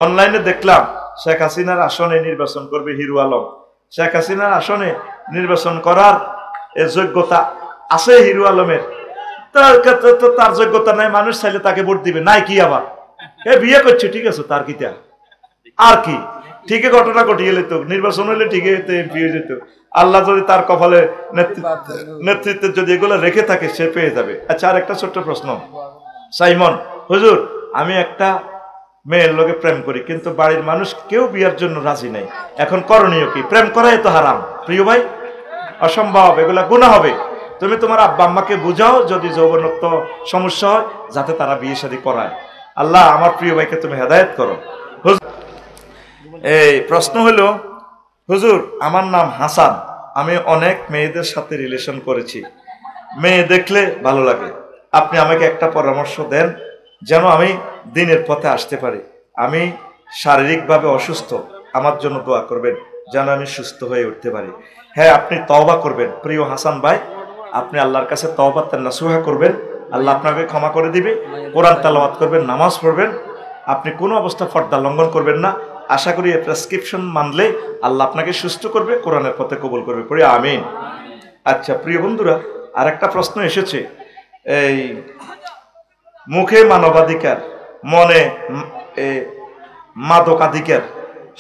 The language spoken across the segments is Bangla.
অনলাইনে দেখলাম শেখ হাসিনার আসনে নির্বাচন করবে হিরু আলম। শেখ হাসিনার আসনে নির্বাচন করার যোগ্যতা আছে হিরু আলমের, তার যোগ্যতা নাই, মানুষ চাইলে তাকে ভোট দিবে নাই কি? আবার বিয়ে করছে, ঠিক আছে, তার কিটা আর কি? ঠিকই ঘটনা ঘটিয়ে যেত, নির্বাচন হলে ঠিকই এমপি হয়ে যেত। আল্লাহ যদি তার কপালে নেতৃত্বের যদি এগুলো রেখে থাকে সে পেয়ে যাবে। আচ্ছা, আর একটা ছোট্ট প্রশ্ন। সাইমন হুজুর, আমি একটা মেয়ের লোকে প্রেম করি, কিন্তু বাড়ির মানুষ কেউ বিয়ার জন্য রাজি নাই, এখন করণীয় কি? প্রেম করাই তো হারাম প্রিয় ভাই, অসম্ভব, এগুলা গুনাহ হবে। তুমি তোমার আব্বা আম্মাকে বুঝাও যদি যৌবনত্ব সমস্যা হয় যাতে তারা বিয়ে শাদী করায়। আল্লাহ আমার প্রিয় ভাইকে তুমি হেদায়েত করো। এই প্রশ্ন হলো, হুজুর আমার নাম হাসান, আমি অনেক মেয়েদের সাথে রিলেশন করেছি, মেয়ে দেখলে ভালো লাগে, আপনি আমাকে একটা পরামর্শ দেন যেন আমি দিনের পথে আসতে পারি। আমি শারীরিকভাবে অসুস্থ, আমার জন্য দোয়া করবেন যেন আমি সুস্থ হয়ে উঠতে পারি। হ্যাঁ, আপনি তওবা করবেন প্রিয় হাসান ভাই, আপনি আল্লাহর কাছে তওবা নাসুহা করবেন, আল্লাহ আপনাকে ক্ষমা করে দিবে। কোরআন তেলাওয়াত করবেন, নামাজ পড়বেন, আপনি কোনো অবস্থা পর্দা লঙ্ঘন করবেন না। আশা করি এই প্রেসক্রিপশন মানলে আল্লাহ আপনাকে সুস্থ করবে, কোরআনের পথে কবুল করবে, পড়ি আমিন। আচ্ছা প্রিয় বন্ধুরা, আর একটা প্রশ্ন এসেছে, এই মুখে মানবাধিকার, মনে মাদকাধিকার।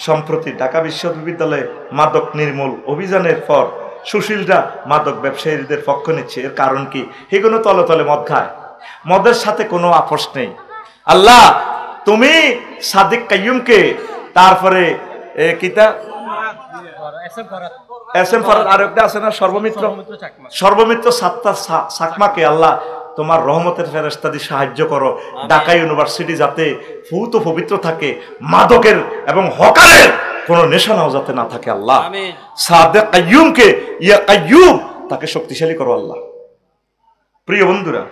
সম্প্রতি ঢাকা বিশ্ববিদ্যালয়ে মাদক নির্মূল অভিযানের পর সুশীলরা মাদক ব্যবসায়ীদের পক্ষ নিচ্ছে, এর কারণ কি? এগুলো তলে তলে মদ খায়, মদের সাথে কোনো আপোষ নেই। আল্লাহ তুমি সাদিক কাইয়ুমকে, তারপরে কিতা এস এম ফরাদ, আর একটা আছে না সর্বমিত্র সাত্তার চাকমাকে আল্লাহ তোমার রহমতের ফেরেশতা দিয়ে সাহায্য করো। ঢাকা ইউনিভার্সিটি যাতে ফুত ও পবিত্র থাকে, মাদকের এবং হকারের কোনো নেশানাও যাতে না থাকে। আল্লাহ সাদিক কাইয়ুমকে, ইয়া কাইয়ুম, তাকে শক্তিশালী করো আল্লাহ। প্রিয় বন্ধুরা,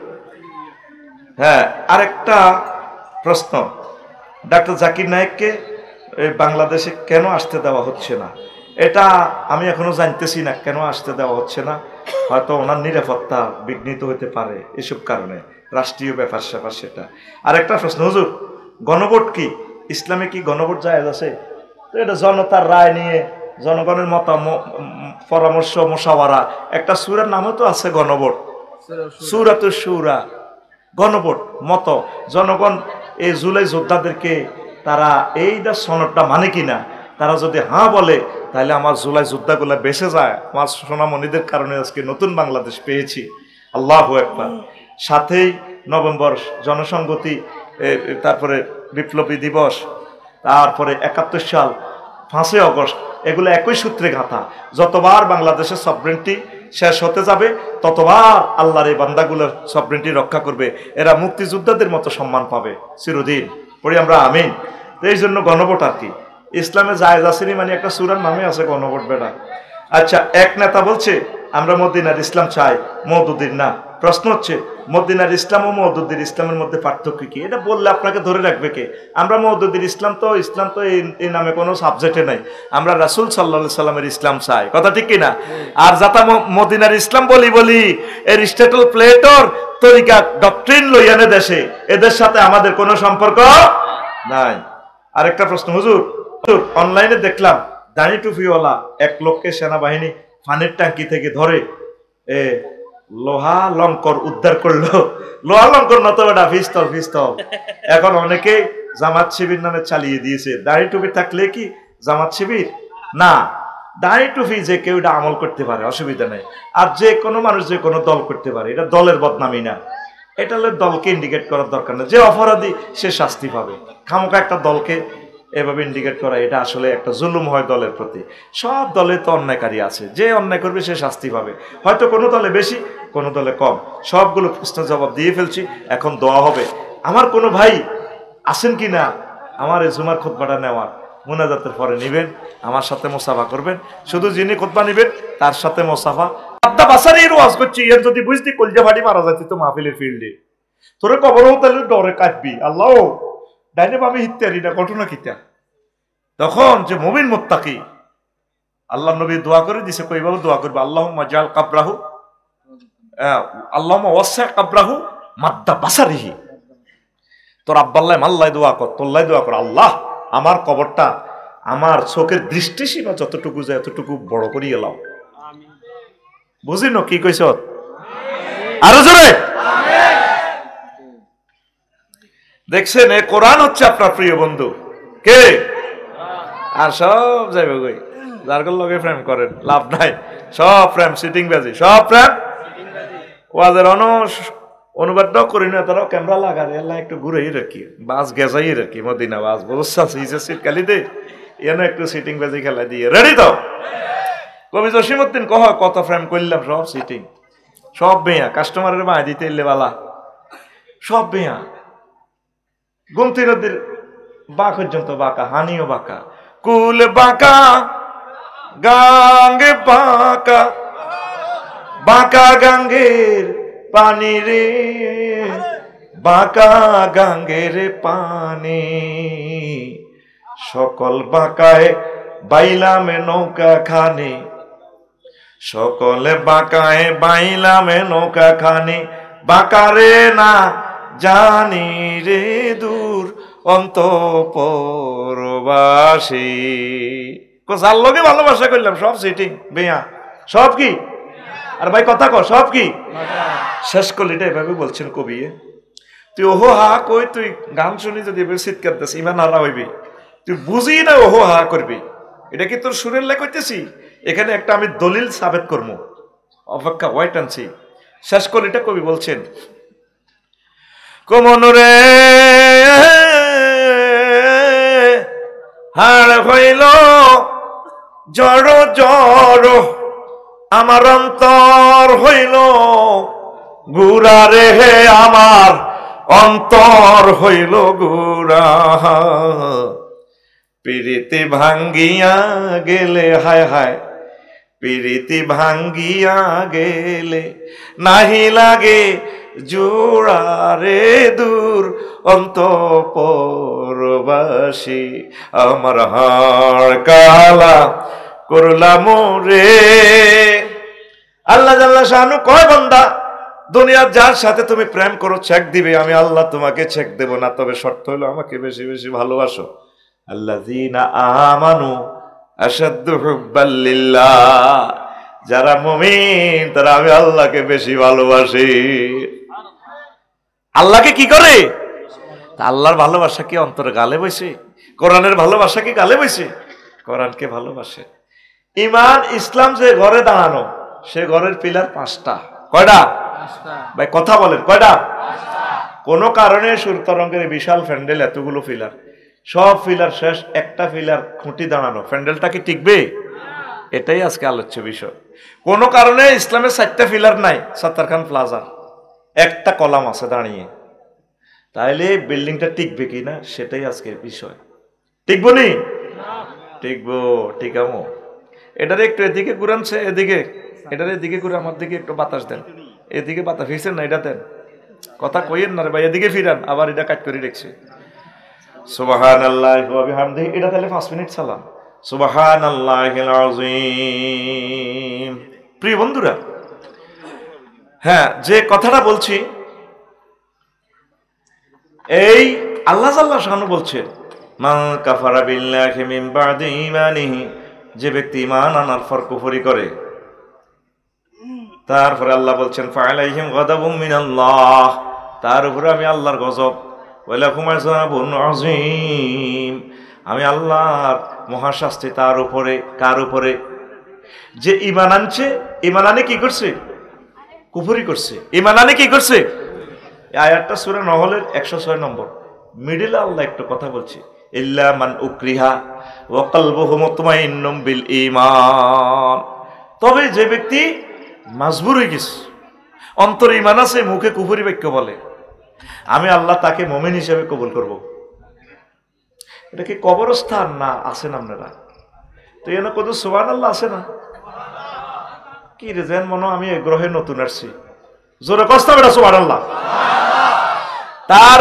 হ্যাঁ, আরেকটা প্রশ্ন, ডাক্তার জাকির নায়েককে বাংলাদেশে কেন আসতে দেওয়া হচ্ছে না? এটা আমি এখনো জানতেছি না কেন আসতে দেওয়া হচ্ছে না। হয়তো ওনার নিরাপত্তা বিঘ্নিত হতে পারে, এসব কারণে, রাষ্ট্রীয় ব্যাপার স্যাপার সেটা। আর একটা প্রশ্ন, হুজুর গণভোট কি ইসলামে কি গণভোট জায়েজ আছে? তো এটা জনতার রায় নিয়ে জনগণের পরামর্শ মোশাওয়ারা, একটা সূরার নামও তো আছে গণভোট, সূরাতুশ শুরা, গণভোট মত। জনগণ এই জুলাই যোদ্ধাদেরকে তারা এইটা সনদটা মানে কিনা, তারা যদি হ্যাঁ বলে তাহলে আমার জুলাই যোদ্ধাগুলা বেঁচে যায়। আমার সোনামণিদের কারণে আজকে নতুন বাংলাদেশ পেয়েছি, আল্লাহু আকবার। সাথেই নভেম্বর জনসংহতি, তারপরে বিপ্লবী দিবস, তারপরে ৭১ সাল, ৫ই আগস্ট, এগুলো একই সূত্রে গাঁথা। যতবার বাংলাদেশের সভরেন্টি শেষ হতে যাবে ততবার আল্লাহর এই বান্দাগুলোর সভরেন্টি রক্ষা করবে, এরা মুক্তিযোদ্ধাদের মতো সম্মান পাবে চিরদিন, পড়ি আমরা আমিন। এই জন্য গণভোট আর কি ইসলামে জায়েজ আসেনি, মানে একটা সূরার নামে আছে গণভোট বেটা। আচ্ছা, এক নেতা বলছে আমরা মদিনার ইসলাম চাই, মওদুদির না। প্রশ্ন হচ্ছে মদিনার ইসলাম ও মওদুদির ইসলামের মধ্যে পার্থক্য কি? এটা বললে আপনাকে ধরে রাখবে কে? আমরা মওদুদির ইসলাম তো এই নামে কোনো সাবজেক্টে নাই, আমরা রাসূল সাল্লাল্লাহু আলাইহি সাল্লামের ইসলাম চাই, কথা ঠিক কিনা? আর যাতা মদিনার ইসলাম বলি এরিস্টটল প্লেটোর তরিকা ডক্ট্রিন লইয়ানে দেশে, এদের সাথে আমাদের কোনো সম্পর্ক নাই। আরেকটা প্রশ্ন, হুজুর অনলাইনে দেখলাম দাড়ি টুপিওয়ালা এক লোককে সেনাবাহিনী পানির ট্যাঙ্কি থেকে ধরে লোহা লঙ্কর উদ্ধার করলো। লোহা লঙ্কর না তো বেটা, পিস্তল। এখন অনেকেই জামাত শিবির নামে চালিয়ে দিয়েছে। দাড়ি টুপি থাকলে কি জামাত শিবির না? দাড়ি টুপি যে কেউ এটা আমল করতে পারে, অসুবিধা নেই। আর যে কোনো মানুষ যে কোনো দল করতে পারে, এটা দলের বদনামি না। এটা হলে দলকে ইন্ডিকেট করার দরকার নেই, যে অপরাধী সে শাস্তি পাবে। খামোকা একটা দলকে এভাবে ইন্ডিকেট করা, এটা আসলে একটা জুলুম হয় দলের প্রতি। সব দলে তো অন্যায়কারী আছে, যে অন্যায় করবে সে শাস্তি পাবে। হয়তো কোনো দলে বেশি, কোনো দলে কম। সবগুলো প্রশ্নের জবাব দিয়ে ফেলছি, এখন দোয়া হবে। আমার কোনো ভাই আছেন কি না আমার এই জুমার খুতবাটা নেওয়ার? মুনাজাতের পরে নিবেন, আমার সাথে মোসাফা করবেন। শুধু যিনি খুতবা নিবেন তার সাথে মোসাফা। আব্দা বাসারের ওয়াজ করছি, এর যদি বুঝতি কলজা ফাটি মারা যাচ্ছি তো মাহফিলের ফিল্ডে, তোরে কবর হতে ডরে কাটবি। আল্লাহ ডাইনে বামে হিত্যারি না, ঘটনা কিতা? তখন যে মুমিন মুত্তাকি, আল্লাহ নবী দোয়া করে দিছে, কইভাবে দোয়া করবে, আল্লাহুম্মা জাল কাবরাহু, আল্লাহুম্মা ওয়াসা কাবরাহু মাদ্দা বাসারিহি। তোর আব্বাল্লাহ মাল্লাই দোয়া কর, তোল্লাই দোয়া কর, আল্লাহ আমার কবরটা আমার চোখের দৃষ্টিসীমা যতটুকু যায় এতটুকু বড় করিয়ে লাও। বুঝি না কি কইছ? আরো জোরে। দেখছেন, এ কোরআন হচ্ছে আপনার প্রিয় বন্ধু। কে? আর সব যাইবে কই, যার লগে প্রেম করেন লাভ নাই, সব প্রেম সিটিং বাজি, সব প্রেম ওয়াজের অনুবাদটাও করি না, তারাও ক্যামেরা লাগার এলা একটু ঘুরেই রাখি, বাস গেজাই রাখি মদিনা বাস বলছে সিট কালি দে এনে একটু সিটিং বাজি খেলা দিয়ে রেডি তো। কবি জসিমউদ্দিন কহ কত ফ্রেম করলাম, সব সিটিং, সব বেয়া, কাস্টমারের বাঁ দিতে এলে বালা, সব বেয়া। গুমতি নদীর বা পর্যন্ত বাঁকা, হানিও বাঁকা, কুল বাঁকা গাঙ্গে বাঁকা, বাঁকা গাঙ্গের পানি রে, বাঁকা গাঙ্গের পানি, সকল বাঁকায় বাইলামে নৌকা খানি, সকলে বাঁকায় বাইলামে নৌকা খানি, বাঁকারে না জানি রে দূর অন্তঃপুরবাসী। যার লগে ভালোবাসা করলাম সব সিটিং বেয়া, সব কি? আর ভাই কথা কর, সব কি? শেষ করলিটা এভাবে বলছেন কবি, তুই ওহো হা কই, তুই গান শুনি যদি এভাবে চিৎকার দিস ইমান হারা হইবি, তুই বুঝি না ওহো হা করবি, এটা কি তোর সুরের লেখ করতেছি? এখানে একটা আমি দলিল সাবেত করবো, অপেক্ষা ওয়াইট আনছি। শেষ করলিটা কবি বলছেন, কমনরে হাড় হইল জড় জড়, আমার অন্তর হইল গুড়া রে, আমার অন্তর হইল গুড়া, পিরিতি ভাঙ্গিয়া গেলে, হায় হায় পিরিতি ভাঙ্গিয়া গেলে নাহি লাগে জোড়া রে দূর অন্তঃপুরবাসী, আমার হাড় কালা করলাম রে। আল্লাহ জাল্লা শানু কয়, বান্দা দুনিয়ার যার সাথে তুমি প্রেম করো চেক দিবে, আমি আল্লাহ তোমাকে চেক দেব না, তবে শর্ত হলো আমাকে বেশি বেশি ভালোবাসো। আল্লাযীনা আমানু আশাদ্দু হুব্বাল লিল্লাহ, যারা মুমিন তারা আমি আল্লাহকে বেশি ভালোবাসি। আল্লাহকে কি করে? আল্লাহর ভালোবাসা কি অন্তরে গালে বসে? কোরআনের ভালোবাসা কি গালে বসে? কোরআনকে ভালোবাসে। ইমান ইসলাম যে ঘরে দাঁড়ানো, সে ঘরের পিলার 5টা। কয়টা ভাই কথা বলেন? কয়টা? কোন কারণে সুরতরঙ্গের বিশাল প্যান্ডেল, এতগুলো পিলার, সব পিলার শেষ একটা পিলার খুঁটি দাঁড়ানো, প্যান্ডেলটা কি টিকবে? এটাই আজকে আলোচ্য বিষয়। কোন কারণে ইসলামের 4টা পিলার নাই, সত্তার খান প্লাজার একটা কলাম আছে দাঁড়িয়ে, তাইলে বিল্ডিংটা টিকবে কিনা সেটাই আজকের বিষয়। টিকবো নি? টিকবো, টিকামো। এটারে একটু এদিকে ঘুরানছে, এদিকে এটারে এদিকে ঘুরে আমার দিকে একটু বাতাস দেন, এদিকে বাতাস ফিরছেন না, এটা দেন, কথা কইেন না রে ভাই, এদিকে ফিরান, আবার এটা কাট করে রেখেছে। সুবহানাল্লাহি ওয়া বিহামদিহি, এটা তাহলে 5 মিনিট সালাম। সুবহানাল্লাহিল আযীম। প্রিয় বন্ধুরা, হ্যাঁ, যে কথাটা বলছি, এই আল্লাহ জাল্লা শানু বলছেন, মান কাফারা বিল্লাহি মিন বাদি ঈমানিহি, যে ব্যক্তি ঈমান আনার পর কুফরি করে, তারপরে আল্লাহ বলছেন ফাআলাইহিম গাদাবুম মিনাল্লাহ, তার উপরে আমি আল্লাহর গজব, ওয়া লাহুম আযাবুন আযীম, আমি আল্লাহর মহাশাস্তি তার উপরে। কার উপরে? যে ঈমান আনছে, ঈমান আনে কি করছে? কুফরি করছে। ঈমান আনে কি করছে? এই আয়াতটা সূরা নহলের 106 নম্বর, মিডলে আল্লাহ একটু কথা বলছে, ইল্লা মান উকরিহা ওয়া কলবুহু মুতমাইন্নুম বিল ঈমান, তবে যে ব্যক্তি মাজবুর হয়ে গেছে, অন্তরে ঈমান আছে, মুখে কুফরি বাক্য বলে, আমি আল্লাহ তাকে মুমিন হিসেবে কবুল করব। এটা কি কবরস্থান না আছেন আপনারা? তো এনে কত সুবহানাল্লাহ আছে না? কি রে যেন মনে আমি এই গ্রহে নতুন আসছি, জোরে কষ্ট বেটা সুবহানাল্লাহ। তার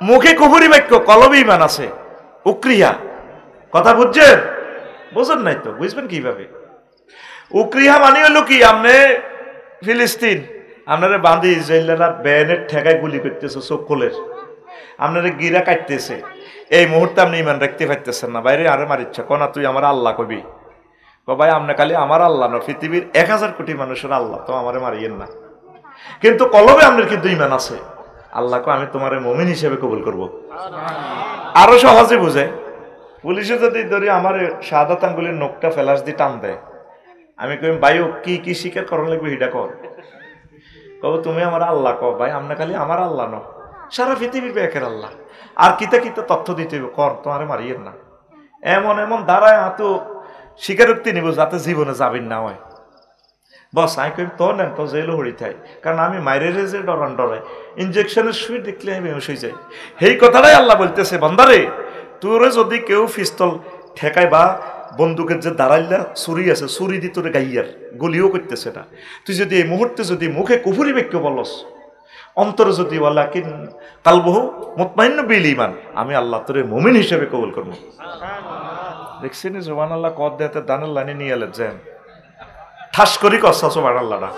মুখে কুফরি বাক্য, কলবে ঈমান আছে, উকরিয়া। কথা বুঝছেন? বুঝেন নাই তো, বুঝবেন কিভাবে? উকরিয়া মানে হলো কি, আপনি ফিলিস্তিন, আপনারা বান্ধি ইসরায়েলরা ব্যানের ঠেকায় গুলি করতেছে চোখ খোলের, আপনারা গিরা কাটতেছে, এই মুহূর্তে আপনি ইমান রাখতে পারতেছেন না, বাইরে আরে মারিচ্ছা কনা তুই আমার আল্লাহ কবি, ভাই আপনি খালি আমার আল্লাহ না, পৃথিবীর 1000 কোটি মানুষের আল্লাহ, তো আমারে মারিয়েন না। কিন্তু কলবে আপনার কিন্তু ইমান আছে, আল্লাহকে আমি তোমার মুমিন হিসেবে কবুল করব। আরো সহজে বুঝে, পুলিশে যদি ধরি আমার শাহাদাত আঙ্গুলের নখটা ফেলাস দিয়ে টান দেয়, আমি কই ভাই কি কি স্বীকার করার লাগবে হিডা কর, কব তুমি আমার আল্লাহ কব, ভাই আপনি খালি আমার আল্লাহ ন, সারা পৃথিবীর ব্যাকের আল্লাহ, আর কিতা কিতা তথ্য দিতে হবে কর, তোমারে মারিয়েন না। এমন এমন দাঁড়ায় এত স্বীকারোক্তি নিব যাতে জীবনে যাবেন না হয়। বস আমি কই তো নেন তো জেলও হরি থাই, কারণ আমি মাইরে যে ডরান ডরাই, ইঞ্জেকশনের সুই দেখলে আমি বেহুশ হয়ে যাই। সেই কথাটাই আল্লাহ বলতেছে, বান্দারে তোরে যদি কেউ পিস্তল ঠেকায় বা বন্দুকের যে দাঁড়াইলা ছুরি আছে, ছুরি দিয়ে তোরে গাইয়ার গলিও করতেছে না, তুই যদি এই মুহূর্তে যদি মুখে কুফুরি বাক্য বলস, অন্তরে যদি বলা কি কালবহু মুতমাইন্ন বিল ইমান, আমি আল্লাহ তোরে মুমিন হিসেবে কবুল করবো। দেখছি নি জোবান আল্লাহ কদ দেতে দানের লাইনে নিয়ে এলে যেন ঠাস করি কষা সোবান আল্লাহটা।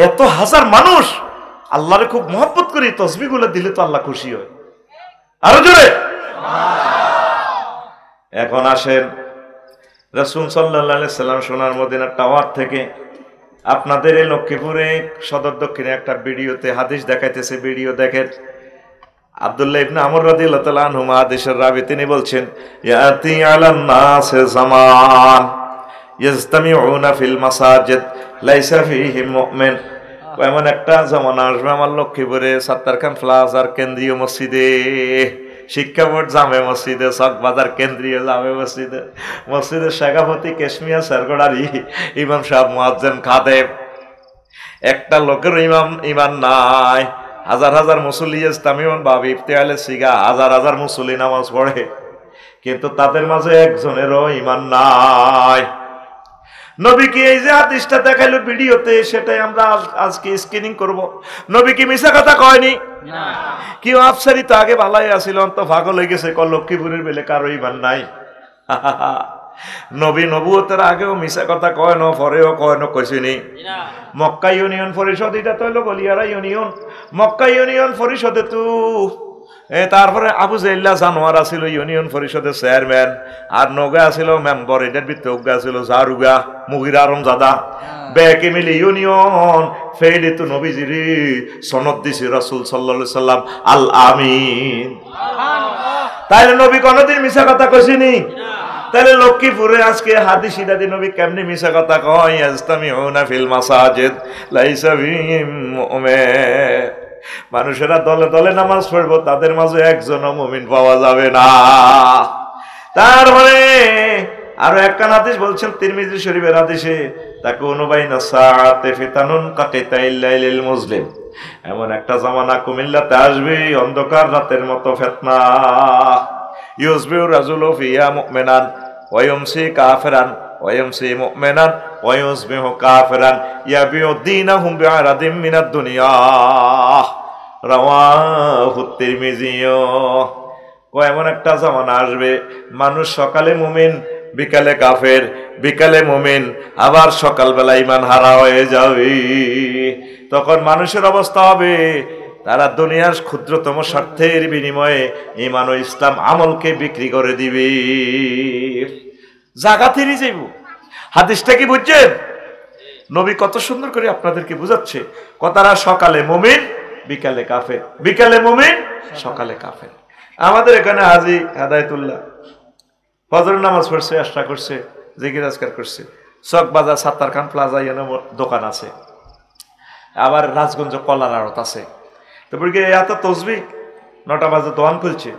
এত হাজার মানুষ আল্লাহরে খুব মহব্বত করি, তসবি গুলো দিলে তো আল্লাহ খুশি হয়। আরো জোরে। এখন আসেন রাসূল সাল্লাল্লাহু আলাইহি সাল্লাম সোনার মদিনার টাওয়ার থেকে আপনাদের এই লক্ষ্মীপুরে সদর দক্ষিণে একটা ভিডিওতে হাদিস দেখাইতেছে, ভিডিও দেখেন। আব্দুল্লাহ ইবনে আমর রাদিয়াল্লাহু তাআলা আনহু হাদিসের রাবী, তিনি বলছেন ইয়াতি আলান নাস জামান ইয়াজতামিউনা ফিল মাসাজিদ লাইসা ফীহিম মুমিন। এমন একটা জামানা আসবে আমার লক্ষ্মীপুরে সাত্তার খান প্লাজার কেন্দ্রীয় মসজিদে, শিক্ষা বোর্ড জামে মসজিদে, চকবাজার কেন্দ্রীয় জামে মসজিদে, মসজিদের শেখাপতি কেশমিয়া সরগড়ারি ইমাম সাহেব মুয়াজ্জিন খাদেম, একটা লোকের ইমান নাই। হাজার হাজার মুসল্লি ইসলামিয়ন বা ইফতিহালে সিগা হাজার হাজার মুসল্লি নামাজ পড়ে, কিন্তু তাদের মাঝে একজনেরও ইমান নাই। নবী কি এই যে হাদিসটা দেখাইলো ভিডিওতে, সেটাই আমরা আজকে স্ক্রিনিং করব। নবী কি মিছা কথা কয়নি? না। কেউ আফসারি তো আগে ভালাই আছিল, অন্ত পাগল হয়ে গেছে, লক্ষ্মীপুরের বেলে কারো ইমান নাই। নবী নবুয়তের আগেও মিছা কথা কয় না, পরেও কয় না, কইছিনি। মক্কা ইউনিয়ন পরিষদ, এটা তো হইলো গলিয়ারা ইউনিয়ন, মক্কা ইউনিয়ন পরিষদে তো তারপরে আবু জাইল্লা জানোয়ার আছিল ইউনিয়ন পরিষদের চেয়ারম্যান, আর নগা আছিল মেম্বার, এটার ভিতরে উগা আছিল জারুগা মুগিরা আরমজাদা, ব্যাকে মিলে ইউনিয়ন ফেইলে তো নবীজিরি সনদ দিছে রাসূল সাল্লাল্লাহু আলাইহি সাল্লাম আল আমিন। তাইলে নবী কোনদিন মিছা কথা কইছিনি? তাহলে লক্ষ্মীপুরে আজকে হাদিস ইদাদি নবী কেমনে মিছা কথা কয়? ইয়াজতামিউনা ফিল মাসাজিদ লাইসা ফীহিম মুমিন। মানুষেরা দলে দলে নামাজ পড়বো, তাদের মাঝে একজনও মুমিন পাওয়া যাবে না। তারপরে আরো একটা হাদিস বলছেন তিরমিজি শরীফের হাদিসে, তাকুনু বাইনা সাআতি ফিতানুন কাকিতাইল লাইলিল মুসলিম, এমন একটা জামানা কুমিল্লাতে আসবে অন্ধকার রাতের মতো ফিতনা, ইউসবিউ রাজুলু ফিয়া মুমিনান ওয়া ইউমসি কাফিরান ওয়া ইউমসি মুমিনান ওয়া ইউসবিহু কাফিরান ইয়াবিউ দীনাহুম বিআরাদিম মিনাদ দুনিয়া, রাওয়াহু তিরমিজি। এমন একটা জামানা আসবে মানুষ সকালে মুমিন, বিকালে কাফের, বিকালে মুমিন, আবার সকালবেলা ইমান হারা হয়ে যাবে। তখন মানুষের অবস্থা হবে, তারা দুনিয়ার ক্ষুদ্রতম স্বার্থের বিনিময়ে ঈমান ও ইসলাম আমলকে বিক্রি করে দিবে, জাগাতেরই যাইব। হাদিসটা কি বুঝছেন? নবী কত সুন্দর করে আপনাদেরকে বুঝাচ্ছে কথাটা, সকালে মুমিন, বিকালে কাফের, বিকালে মুমিন, সকালে কাফের। আমাদের এখানে হাজী হেদায়েতুল্লাহ ফজর নামাজ পড়ছে, আশরা করছে, জিকির আজকার করছে, চকবাজার সাত্তার খান প্লাজা দোকান আছে, আবার রাজগঞ্জ কলার আড়ত আছে। তারপর কি এত তসবিহ 9টা বাজে দোকান খুলছে,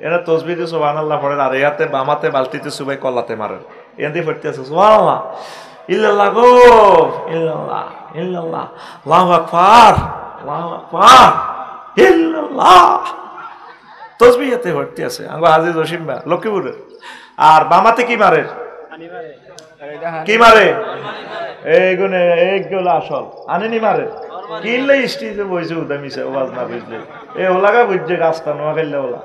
এরা তসবিহ দিয়ে সুবহানাল্লাহ পড়েন, আর এতে বামাতে বালতিতে সুবাই কলাতে মারেন, এতে পড়তে আছে সুবহানাল্লাহ ইল্লাল্লাহ গো ইল্লাল্লাহ ইল্লাল্লাহ আল্লাহু আকবার আল্লাহু আকবার ইল্লাল্লাহ, তসবিহ এতে পড়তে আছে। আমরা হাজী জসিম ভাই লক্ষ্মীপুরের। আর বামাতে কি মারে? কি মারে? এইগুনে এইগুলো আসল আনেনি মারে, কিনলে স্টেজে বইছে উদামিছে ওয়াজ না বুঝলে এ ওলাগা বুঝছে রাস্তা নোয়া খেললে ওলা।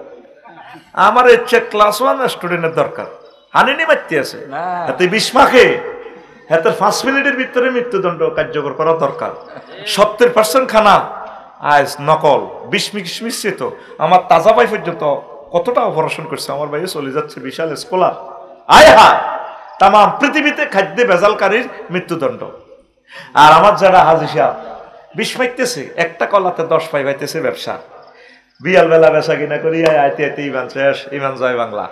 আমার ইচ্ছে ক্লাস 1 স্টুডেন্টের দরকার, আনেনি মারতে আছে এতে 20 মাখে, এত 5 মিনিটের ভিতরে মৃত্যুদণ্ড কার্যকর করা দরকার। 70% খানা আজ নকল মিশ্রিত। আমার তাজা ভাই পর্যন্ত কতটা অপারেশন করছে, আমার ভাই চলে যাচ্ছে বিশাল স্কলার। আয় হায়, তাম পৃথিবীতে খাদ্যে ভেজালকারীর মৃত্যুদণ্ড। আর আমার যারা হাজি সাহেব বিষ পাইতেছে, একটা কলাতে 10 পাই পাইতেছে ব্যবসা, বিয়াল বেলা বেচা কিনা করি আইতে আইতে ইমান শেষ, ইমান জয় বাংলা।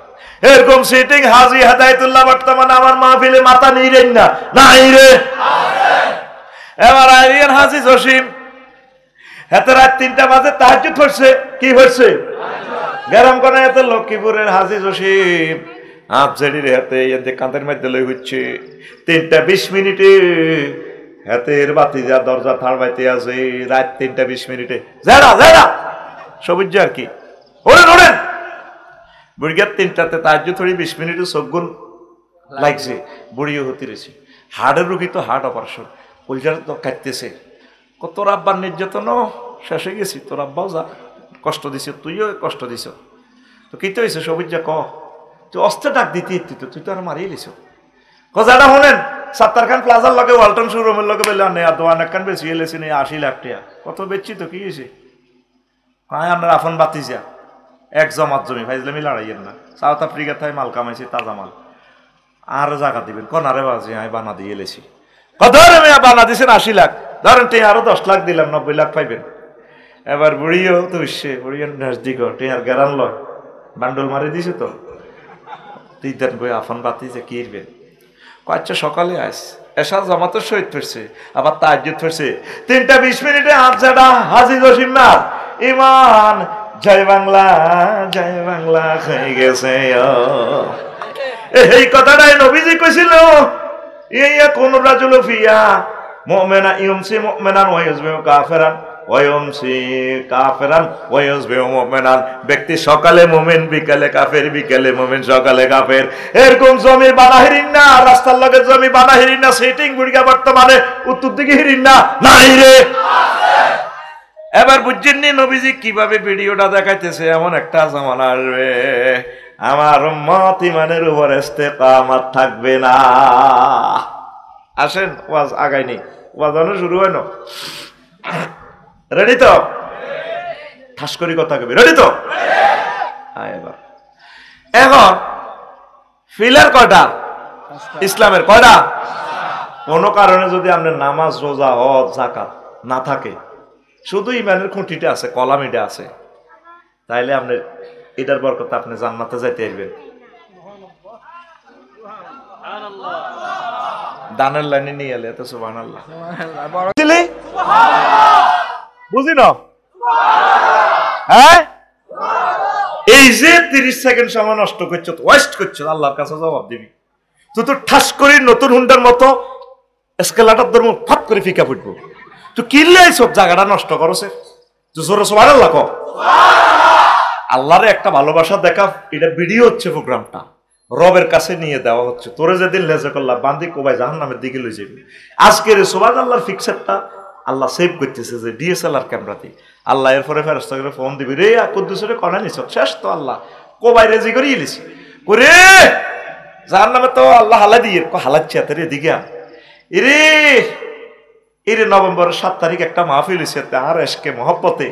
এরকম সিটিং হাজি হেদায়েতুল্লাহ বর্তমানে আমার মাহফিলে মাথা নিরেন না নাই রে। এবার আইরিয়ান হাজি জসিম হাতে রাত 3টা বাজে তাহাজ্জুদ হচ্ছে, কি হচ্ছে গরম কোন এত লক্ষ্মীপুরের হাজি জসিম আপজেডির হাতে এতে কাঁধের মধ্যে লই হচ্ছে 3টা 20 মিনিটে হাতের বাতি যা দরজা থাড়বাইতে আছে রাত 3টা 20 মিনিটে যারা যারা সবুজ আর কি ওরেন ওরেন বুড়িয়ার 3টাতে তাহাজ্জুদ হই 20 মিনিটে চোখগুন লাগছে, বুড়িও হতে রয়েছে। হার্টের রোগী তো হার্ট অপারেশন, কলজার তো কাটতেছে। তোর আব্বার নির্যাতন শেষ হয়ে গেছি, তোর আব্বাও যা কষ্ট দিছ, তুইও কষ্ট দিছ, তো কি তো হয়েছে সবুজ যা ক তুই অস্ত্র ডাক দিতে তুই তো আর মারিয়ে লিছ। কথাটা শোনেন, সাত্তার খান প্লাজার লগে ওয়ালটন শোরুমের লগে বললে দোয়ান একখান বেশি এলেছি 80 লাখ টাকা, কত বেচছি তো কি হয়েছে? হ্যাঁ আপনার আফন বাতি যা এক জমাত জমি ফাইজলামি লড়াইয়ের না, সাউথ আফ্রিকা থেকে মাল কামাইছি তাজা মাল, আর জায়গা দিবেন কনারে বাজি আমি বানা দিয়ে এলেছি। ধরেন আমি বানা দিয়েছেন 80 লাখ, ধরেন তে আরো 10 লাখ দিলাম, 90 লাখ পাইবেন। এবার বুড়িও তো উঠছে, বুড়িও নজদিক টেয়ার গেরান লয় বান্ডল মারি দিছে তো তুই দেন বই আফন বাতি যে কি ইরবেন। আচ্ছা সকালে আস এসা জমাতে শহীদ ফেরছে, আবার তাহাজ্জুদ ফেরছে 3টা 20 মিনিটে আজাদা হাজি জসিম না ইমান জয় বাংলা হয়ে গেছে। এই কথাটাই নবীজি কইছিল, ইয়া কোন রাজুল ফিয়া মুমিনা ইউমসি মুমিনান ওয়া ইউসবিহু কাফিরান ওয়া ইউমসি কাফিরান ওয়া ইউসবিহু মুমিনান। ব্যক্তি সকালে মুমিন, বিকালে কাফের, বিকালে মুমিন, সকালে কাফের। এরকম জমি বানাহিরিন না, রাস্তার লগে জমি বানাহিরিন না, সিটিং বুড়িয়া বর্তমানে উত্তর দিকে হিরিন না নাই রে। এবার বুঝছেননি নবীজি কিভাবে ভিডিওটা দেখাইতেছে, এমন একটা জামানা আসবে আমার উম্মত ইমানের উপর ইস্তেকামত থাকবে না। আসেন ওয়াজ আগাইনি, ওয়াজ আনো শুরু হয় না, রেডি তো? ঠাস করি কথা কবি, রেডি তো? এবার এখন ফিলার কয়টা ইসলামের? কয়টা? কোনো কারণে যদি আপনার নামাজ, রোজা, হজ, যাকাত না থাকে, শুধু ইমানের খুঁটিটা আছে, কলামিটা আছে, তাইলে আপনি এটার বরকতে আপনি জান্নাতে যাইতে পারবেন। দানের লাইনে নিয়ে এলে এত সুবহানাল্লাহ বুঝি না? হ্যাঁ, এই যে 30 সেকেন্ড সময় নষ্ট করছো, ওয়েস্ট করছো, আল্লাহর কাছে জবাব দিবি। তুই তো ঠাস করে নতুন হুন্ডার মতো স্কেলাটার ধর্ম ফাট করে ফিকা ফুটবো, তুই কিনলে সব জায়গাটা নষ্ট করছে। তুই জোরে সুবহানাল্লাহ কও। আল্লাহরে একটা ভালোবাসা দেখা, এটা ভিডিও হচ্ছে, প্রোগ্রামটা রবের কাছে নিয়ে দেওয়া হচ্ছে। তোরে যেদিন লেজে করলা বান্দি কোবাই জাহান্নামের দিকে লই যাবি। আজকের সুবহানাল্লাহর পিকচারটা আল্লাহ সেভ করতেছে যে ডিএসএলআর ক্যামেরাতে। আল্লাহ এরপরে ফেরেশতা করে ফোন দিবি, রে কুদ্দুসরে কনা নিছ, শেষ তো আল্লাহ কোবাই রেজি করে ইলিছি করে জাহান্নামে তো আল্লাহ হালা দিয়ে হালাচ্ছি এত রে দিকে এরে এরে নভেম্বরের 7 তারিখ একটা মাহফিল হয়েছে, আর এসকে মহব্বতে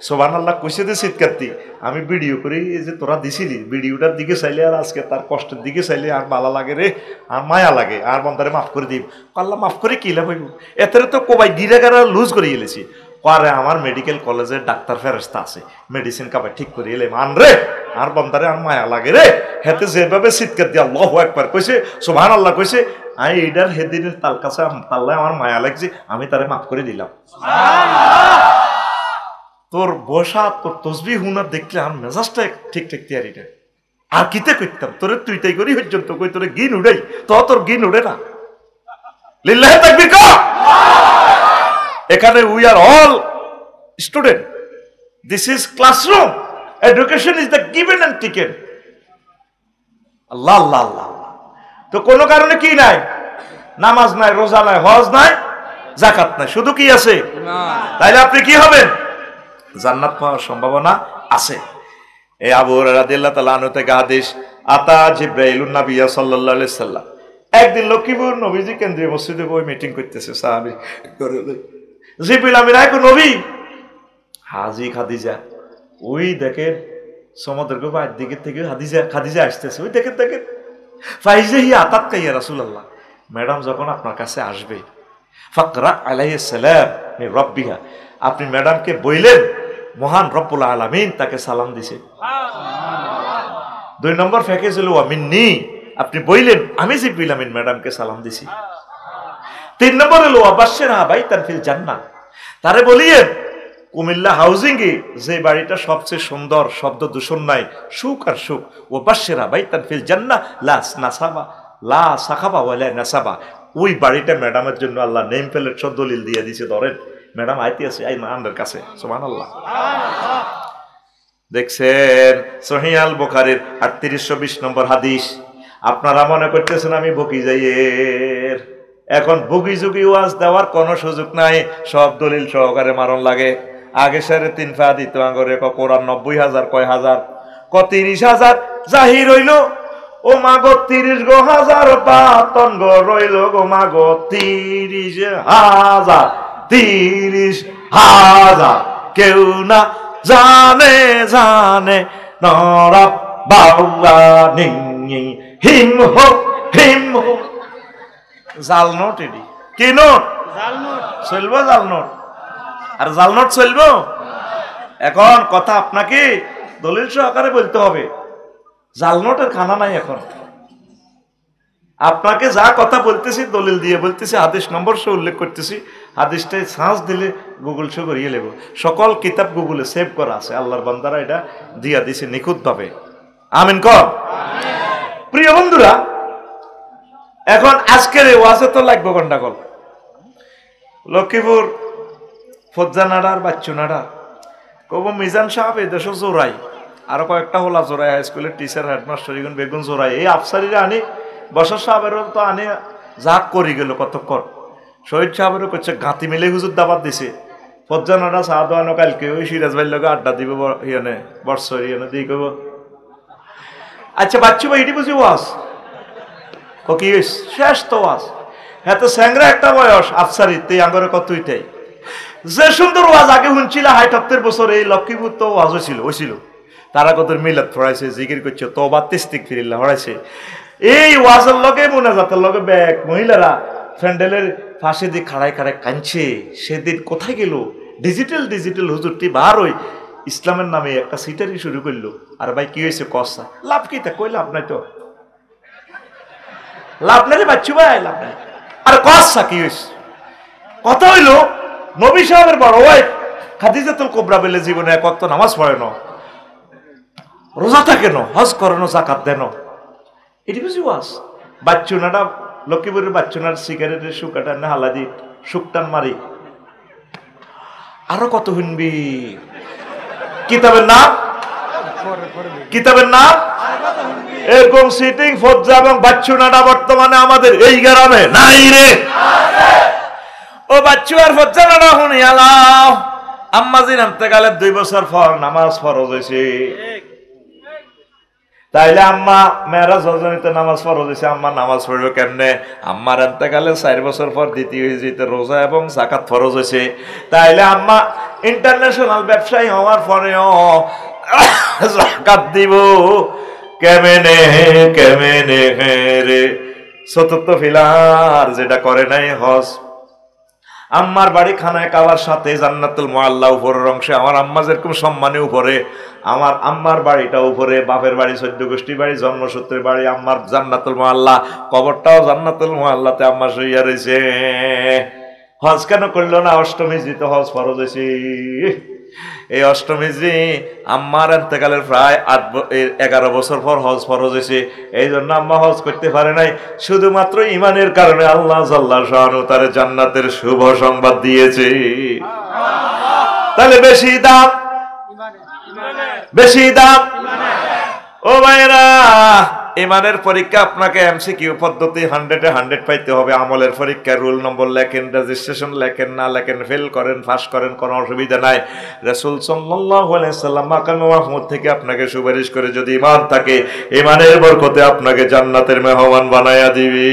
সুবহানাল্লাহ কইছে দে চিৎকারতি আমি ভিডিও করি, এই যে তোরা দিছিলি ভিডিওটার দিকে চাইলে আর আজকে তার কষ্টের দিকে চাইলে আর ভালো লাগে রে, আর মায়া লাগে, আর বন্ধারে মাফ করে দিব। আল্লাহ মাফ করে কি লাভ হইব? এতে তো কোবাই গিরা গারা লুজ করে এলেছি। পরে আমার মেডিকেল কলেজের ডাক্তার ফেরেশতা আছে, মেডিসিন কাবাই ঠিক করে এলে মান রে, আর বন্ধারে আর মায়া লাগে রে। হেতে যেভাবে চিৎকার দিয়ে আল্লাহু আকবার কইছে, সুবহানাল্লাহ কইছে, আমি এইটার হেদিনের তার কাছে তাল্লাহ আমার মায়া লাগছে, আমি তারে মাফ করে দিলাম। তোর বসা, তোর তসবিহ হুনার দেখলে আমার মেজাজটা ঠিক ঠিক তৈরি না। আর কিতে করতাম তোরে তুই তাই করি পর্যন্ত কই তোরে গিন উড়াই, তো তোর গিন উড়ে না। লিল্লাহি তাকবীর কর। এখানে we are all student, this is classroom, education is the given and taken. আল্লাহ আল্লাহ আল্লাহ। তো কোনো কারণে কি নাই? নামাজ নাই, রোজা নাই, হজ নাই, যাকাত নাই, শুধু কি আছে? তাইলে আপনি কি হবেন? জান্নাত পাওয়ার সম্ভাবনা আছে। এই আবু হুরায়রা রাদিয়াল্লাহু তাআলা আনহু থেকে হাদিস, আতা জিবরাইলুন নবিয়্যা সাল্লাল্লাহু আলাইহি সাল্লাম। একদিন লক্ষ্মীপুর নবীজি কেন্দ্রীয় মসজিদে বই মিটিং করতেছে, সাহাবী করে জিবরিল আমিন আইকো নবী হাজি খাদিজা, ওই দেখেন সমুদ্রের বাইরের দিকে থেকে খাদিজা আসতেছে, ওই দেখেন দেখেন ফাইজে হি আতাত কাইয়া রাসূলুল্লাহ, ম্যাডাম যখন আপনার কাছে আসবে ফাকরা আলাইহিস সালাম মিন রাব্বিহা, আপনি ম্যাডামকে বললেন মহান রব্বুল আলামিন তাকে সালাম দিছে। 2 নম্বর প্যাকেজ হলো ওয়া মিন্নি, আপনি বললেন আমি জিবরিল আমিন ম্যাডামকে সালাম দিছি। 3 নম্বর হলো ওয়া বাশশিরহা বাইতান ফিল জান্নাহ, তারে বলিয়েন কুমিল্লা হাউজিং এ যে বাড়িটা সবচেয়ে সুন্দর, শব্দ দূষণ নাই, সুখ আর সুখ, ও বাশশিরহা বাইতান ফিল জান্নাহ লা নাসাবা লা সাখাবা ওয়ালা নাসাবা, ওই বাড়িটা ম্যাডামের জন্য আল্লাহ নেম প্লেট সব দলিল দিয়ে দিয়েছে। ধরেন ম্যাডাম আইতে আছে আই আমাদের কাছে, সুবহানাল্লাহ। দেখছেন সহিহ আল বুখারীর 3820 নম্বর হাদিস। আপনারা মনে করতেছেন আমি বকি যাইয়ের, এখন বুকি জুকি ওয়াজ দেওয়ার কোনো সুযোগ নাই, সব দলিল সহকারে মারণ লাগে। আগে 3.5 পা দিত আঙ্গরে কোরআন 90,000 কয় হাজার ক 30,000 জাহির হইল, ও মাগো 30 গো হাজার পাতন গো রইল গো মাগো 30,000 30,000 কেউ না জানে জানে নরব বাউলা নিঙি হিম হো হিম হো। জাল নোট, এডি কি নোট? জাল নোট চলবো, জাল নোট আর জাল নোট চলবো। এখন কথা আপনাকে দলিল সহকারে বলতে হবে, জাল নোটের খানা নাই। এখন আপনাকে যা কথা বলতেছি দলিল দিয়ে বলতেছি, হাদিস নম্বর সহ উল্লেখ করতেছি, হাদিসটাই সার্চ দিলে গুগল শো করিয়ে নেব, সকল কিতাব গুগলে সেভ করা আছে, আল্লাহর বান্দারা এটা দিয়া দিছে নিখুঁত ভাবে। আমিন কর। প্রিয় বন্ধুরা, এখন আজকের এই ওয়াজে তো লাগবে গন্ডাগোল। লক্ষ্মীপুর ফজ্জানাড়ার বাচ্চুনাড়া কব মিজান সাহেব এই দেশ জোরাই, আরো কয়েকটা হলা জোরাই হাই স্কুলের টিচার হেডমাস্টার ইগুন বেগুন জোরাই, এই আফসারিরা আনি বসর সাহেবেরও তো আনে জাগ করি গেল কতক্ষণ। শহীদ সাহেবেরও করছে গাঁতি মিলে হুজুর দাবাত দিছে, ফজ্জানাড়া চা দোয়ানো কালকে ওই সিরাজ ভাইয়ের লগে আড্ডা দিব ইয়নে বর্ষর ইয়নে দিয়ে কব আচ্ছা বাচ্চু ভাই এটি বুঝি ওয়াজ কি শেষ তো ওয়াজ। হ্যাঁ তো স্যাংরা একটা বয়স আফসারি তে আঙ্গরে কতইটাই যে সুন্দর ওয়াজ আগে শুনছিল ৭৮ বছর, এই লক্ষ্মীপুর তো ওয়াজ হয়েছিল তারা কত মিলাদ পড়াইছে, জিকির করছে, তওবা ইস্তিগফার পড়াইছে। এই ওয়াজের লগে মুনাজাতের লগে ব্যাক মহিলারা ফ্যান্ডেলের ফাঁসে দিয়ে খাড়ায় খাড়ায় কাঁদছে। সেদিন কোথায় গেল ডিজিটাল হুজুরটি বার হই ইসলামের নামে একটা সিটারি শুরু করলো। আর ভাই কি হয়েছে কসা লাভ কি তা কই লাভ নাই, তো লাভ নাই রে বাচ্চু ভাই, লাভ নাই। আর কসা কি হয়েছে? কথা হইল নবী সাহেবের বড় ওয়াইফ খাদিজাতুল কুবরা বলে জীবনে এক ওয়াক্ত নামাজ পড়ে না, রোজা থাকে না, হজ করে না, যাকাত দেন, এটি বুঝি ওয়াজ। বাচ্চুনাটা লক্ষ্মীপুরের বাচ্চুনার সিগারেটের শুকাটা না হালাদি শুকটান মারি, আরো কত শুনবি। কিতাবের নাম এরকম সিটিং ফজ্জা এবং বাচ্চুনাটা বর্তমানে আমাদের এই গ্রামে নাই রে। ও বাচ্চু আর ফজ্জানাটা শুনি আলাও আম্মাজির আন্তেকালের 2 বছর পর নামাজ ফরজ হয়েছে, তাইলে আম্মা মেয়েরাজ রজনীতে নামাজ ফরজ হয়েছে, আম্মা নামাজ পড়লো কেমনে? আম্মার আন্তেকালে 4 বছর পর দ্বিতীয় হিজরিতে রোজা এবং যাকাত ফরজ হয়েছে, তাইলে আম্মা ইন্টারন্যাশনাল ব্যবসায়ী হওয়ার পরেও যাকাত দিব কেমনে রে? চতুর্থ ফিলার যেটা করে নাই হজ। আম্মার বাড়ি খানায় কাবার সাথে জান্নাতুল মুআল্লা উপরের অংশে, আমার আম্মা যেরকম সম্মানে উপরে, আমার আম্মার বাড়িটা উপরে, বাপের বাড়ি 14 গোষ্ঠী বাড়ি, জন্মসূত্রের বাড়ি আম্মার জান্নাতুল মুআল্লা, কবরটাও জান্নাতুল মুআল্লাতে আম্মা শুইয়া রয়েছে। হজ কেন করলো না? অষ্টমী হিজরিতে হজ ফরজ হয়েছে। এই অষ্টমী হিজরি আম্মার ইন্তেকালের প্রায় 11 বছর পর হজ ফরজ হয়েছে, এই জন্য আম্মা হজ করতে পারে নাই। শুধুমাত্র ইমানের কারণে আল্লাহ জাল্লা শাআনহু তার জান্নাতের শুভ সংবাদ দিয়েছে। তাহলে বেশি দাম ও ভাইরা, ইমানের পরীক্ষা আপনাকে এমসিকিউ পদ্ধতি 100-এ 100 পাইতে হবে। আমলের পরীক্ষা রুল নম্বর লেখেন, রেজিস্ট্রেশন লেখেন, না লেখেন ফেল করেন, পাস করেন, কোনো অসুবিধা নাই। রাসূল সাল্লাল্লাহু আলাইহি সাল্লাম মাকামে মাহমুদ থেকে আপনাকে সুপারিশ করে যদি ঈমান থাকে, ঈমানের বরকতে আপনাকে জান্নাতের মেহমান বানায়া দিবে।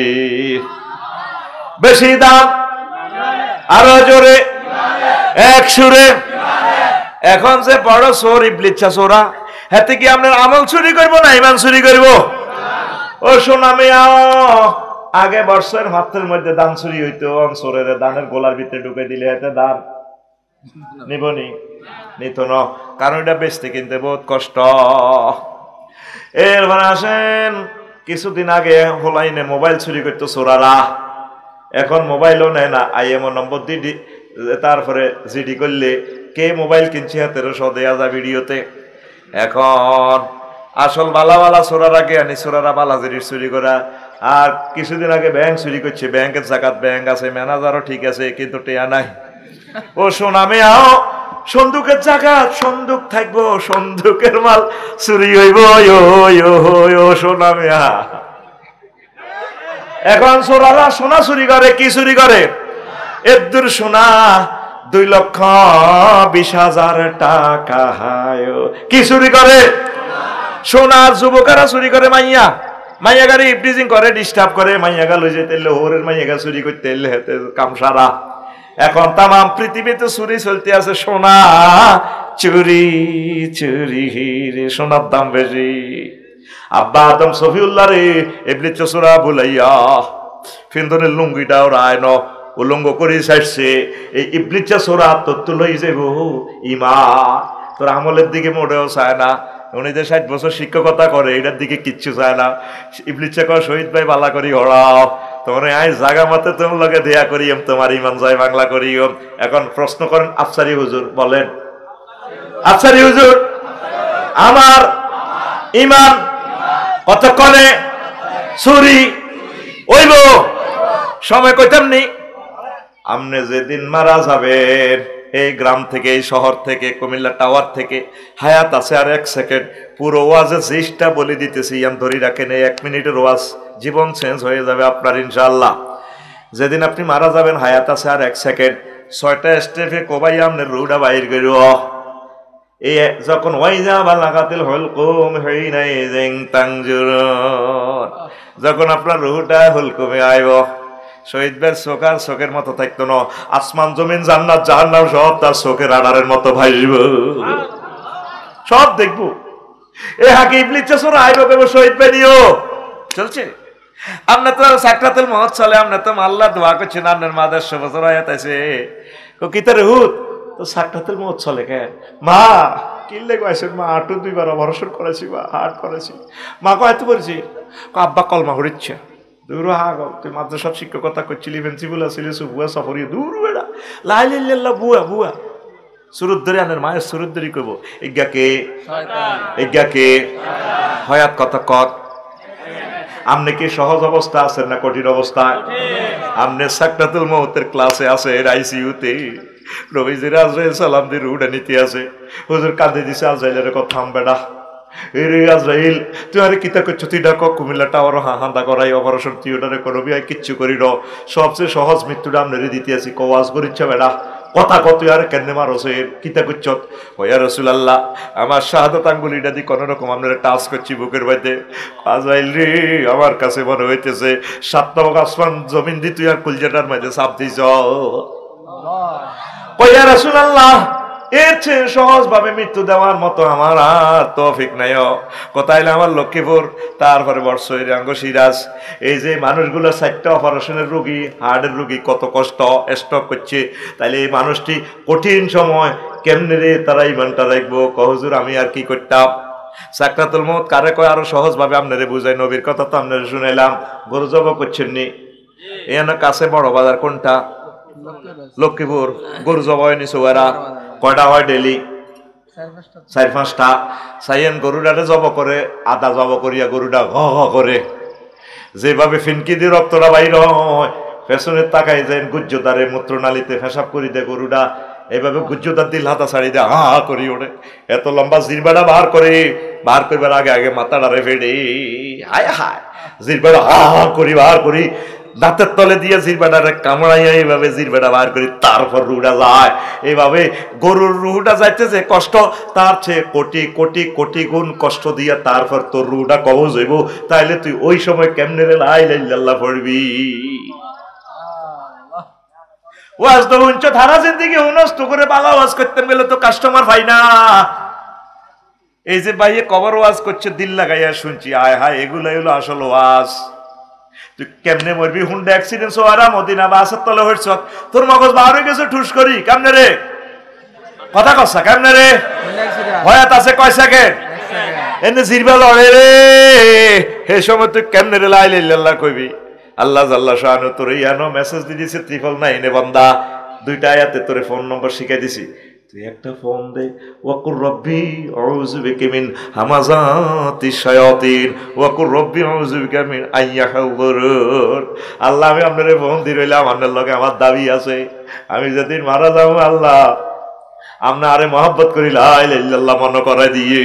বেশি দাম, আরো জোরে, এক সুরে এখন যে বড় চোর ইবলিচ্ছা চোরা, হাতে কি আপনার আমল চুরি করবো না ইমান চুরি করবো? ও সোনা মিয়া, আগে বর্ষের মাত্রের মধ্যে দান চুরি হইতো, চোরের দানের গোলার ভিতরে ঢুকে দিলে এতে দান নিবনি, নিত না, কারণ এটা বেচতে কিনতে বহুত কষ্ট। এরপরে আসেন, কিছুদিন আগে হলাইনে মোবাইল চুরি করতো চোরারা, এখন মোবাইলও নেয় না, আইএমও নম্বর দিয়ে তারপরে জিডি করলে কে মোবাইল কিনছে 1300 দেয়া যায় ভিডিওতে। এখন আসল বালা বালা চোরারাকে আনি চোরারা বালা জিনিস চুরি করা। আর কিছুদিন আগে ব্যাংক চুরি করছে, ব্যাংকের জাকাত ব্যাংক আছে, ম্যানেজারও ঠিক আছে, কিন্তু টেয়া নাই। ও সোনামে আও, সন্দুকের জাকাত সন্দুক থাকবো, সন্দুকের মাল চুরি হইব। ও সোনামে আ, এখন চোরারা সোনা চুরি করে, কি চুরি করে? এদুর সোনা 2,20,000 টাকা কি চুরি করে? সোনার যুবকেরা চুরি করে, মাইয়া গাড়ি ইফটিজিং করে, ডিস্টার্ব করে, মাইয়া গা লই যেতে হোরের মাইয়া গা চুরি করতে এলে হেতে কাম সারা। এখন তামাম পৃথিবীতে চুরি চলতে আছে, সোনা চুরি চুরি রে, সোনার দাম বেশি। আব্বা আদম সফিউল্লাহ রে ইবলিস চোরা বুলাইয়া ফিন্দনের লুঙ্গিটা ওরা আয়ন উলঙ্গ করে ছাড়ছে। এই ইবলিস চোরা তত্ত্ব লই যাইব ইমান, তোর আমলের দিকে মোটেও চায় না। উনি যে 60 বছর শিক্ষকতা করে, এটার দিকে কিচ্ছু চায় না। ইবলিস কয় শহীদ ভাই বালা করি হড়াও, তোমার আই জাগা মতে তোমার লগে দেয়া করি, তোমার ইমান যায় বাংলা করি। এখন প্রশ্ন করেন আফসারি হুজুর, বলেন আফসারি হুজুর, আমার ইমান কতক্ষণে চুরি হইব? সময় কইতাম নি, আপনি যেদিন মারা যাবেন, এই গ্রাম থেকে, এই শহর থেকে, কুমিল্লা টাওয়ার থেকে হায়াত আছে আর 1 সেকেন্ড। পুরো ওয়াজে জিসটা বলে দিতেছি, ইয়ান ধরি রাখেন, এই 1 মিনিটের ওয়াজ, জীবন চেঞ্জ হয়ে যাবে আপনার ইনশাআল্লাহ। যেদিন আপনি মারা যাবেন, হায়াত আছে আর 1 সেকেন্ড, 6টা স্টেপে কোবাই আপনার রুডা বাইর করব। এই যখন ওয়াইজা বালাগাতিল হুলকুম হিনাই জিং তানজুরুন, যখন আপনার রুহটা হুলকুমে আইব, শহীদ ভাইয়ের চোখ আর চোখের মতো থাকতো না, আসমান জমিন জান্নাত জাহান্নাম সব তার চোখের আড়ারের মতো ভাসব, সব দেখবো। এ হাকি ইবলিস চোরা আইব কেব শহীদ ভাই নিও চলছে। আমরা তো সাকরাতুল মউত চলে, আমরা তো আল্লাহ দোয়া করছি না, আপনার মা 150 বছর হায়াত আছে, কিতারে হুত তো সাকরাতুল মউত চলে কেন? মা কিনলে কয়েছেন, মা 8 2বার অপারেশন করেছি, মা হার্ট করেছি। মা কয়তো বলছি, আব্বা কলমা করিচ্ছে, দূর হাগ, তুই মাদ্রাসার শিক্ষকতা করছিলি, প্রিন্সিপাল আসিলি, বুয়া সফরি দূর বেড়া, লাইল্লাহ বুয়া বুয়া সুরত ধরে আনের মায়ের সুরত ধরি করবো। ইজ্ঞাকে হয়াত কথা কত। আমনে কি সহজ অবস্থা আছেন না কঠিন অবস্থায়? আমনে সাকরাতুল মউতের ক্লাসে আছে, আইসিইউতে নবীজির আজরাইল সালাম দিয়ে রুহটা নিতে আছে, হুজুর কাঁদে দিছে, আজরাইলের কথা থাম বেড়া, এরে আজরাইল তুই আরে কিতা করছো, তুই ডাক কুমিল্লা টাওয়ার হাঁদা করাই অপারেশন থিয়েটারে করবি, আর কিচ্ছু করি র, সবচেয়ে সহজ মৃত্যুটা আপনারে দিতে আছি, কওয়াজ করিচ্ছ বেড়া, কথা কত আর কেন মারছে কিতা করছ? ওয়া রাসূলুল্লাহ, আমার শাহাদাত আঙ্গুলিটা দিয়ে কোন রকম আপনারা টাচ করছি বুকের মধ্যে। আজরাইল রে, আমার কাছে মনে হইতেছে 7 নবক আসমান জমিন দি তুই আর কলজাটার মধ্যে চাপ দিছ। ওয়া রাসূলুল্লাহ, এর চেয়ে সহজ ভাবে মৃত্যু দেওয়ার মতো আমার আর তৌফিক নাই। কোথায় আমার লক্ষ্মীপুর, তারপরে বর্ষাঙ্গ সিরাজ, এই যে মানুষগুলো 4টা অপারেশনের রোগী, হার্টের রোগী, কত কষ্ট স্ট্রোক করছে, তাইলে এই মানুষটি কঠিন সময় কেমনে রে তারা ইমানটা রাখবো? হুজুর আমি আর কি করতাম? সাকরাতুল মউত কারে কয় আরো সহজ ভাবে আপনারে বুঝাই, নবীর কথা তো আপনারা শুনাইলাম, গরু জব করছেন নি, এখানে কাছে বড় বাজার কোনটা? লক্ষ্মীপুর। গরু জব হয়নি সোয়ারা, কয়টা হয় ডেলি? 4-5টা। সাইয়েন গরুটারে জব করে, আদা জব করিয়া গরুটা ঘ ঘ করে, যেভাবে ফিনকি দিয়ে রক্তটা বাইর হয়, পেছনের তাকাই যায় গুজ্জদারে মূত্রনালীতে পেশাব করি দেয় গরুটা, এইভাবে গুজ্জদার দিল হাতা ছাড়ি দেয়, হা হা করি ওঠে, এত লম্বা জিরবাটা বার করে, বার করবার আগে আগে মাথাটারে ফেড়ে, হায় হায় জিরবাটা হা হা করি বার করি, দাঁতের তলে দিয়ে জিরবাটারে কামড়াইয়া এইভাবে জিরবাটা বার করি, তারপর রুহটা যায়। এইভাবে গরুর রুহটা যাইতেছে কষ্ট, তার চেয়ে কোটি কোটি কোটি গুণ কষ্ট দিয়া তারপর তোর রুহটা কবজ হইব। তাইলে তুই ওই সময় কেমনে রে লা ইলাহা ইল্লাল্লাহ পড়বি? ওয়াজ তো হুঞ্চ ধারা জিন্দিগি নষ্ট করে বালা ওয়াজ করতে গেলে তো কাস্টমার পাই না। এই যে ভাইয়ে কবর ওয়াজ করছে দিল লাগাইয়া শুনছি, আয় হায় এগুলো হলো আসল ওয়াজ। তুই কেমনে মরবি? হুন্ডা অ্যাক্সিডেন্ট সোয়ারা মদিনা বাসের তলে হইছ, তোর মগজ বাহারে গেছে ঠুস করি। কেমনে রে কথা কসা? কেমনে রে ভয়াত আছে কয় সেকেন্ড এনে জিরবা লড়ে রে। হে সময় তুই কেমনে রে লা ইলাহা ইল্লাল্লাহ কইবি? আল্লাহ জাল্লা শাআনু তোরে ইয়ানো মেসেজ দি দিছে 999 বান্দা, দুইটা আয়াতে তোরে ফোন নম্বর শিখাই দিছি, তুই একটা ফোন দে। ওয়াকুর রব্বি আউযু বিকা মিন হামাযাতি শায়াতিন ওয়াকুর রব্বি আউযু বিকা মিন আইয়াহযুরুন। আল্লাহ আমি আপনারে ফোন দি রইলাম, আপনার লগে আমার দাবি আছে, আমি যেদিন মারা যাব আল্লাহ আপনি আরে মহব্বত করি লা ইলাহা ইল্লাল্লাহ মনে করাই দিয়ে।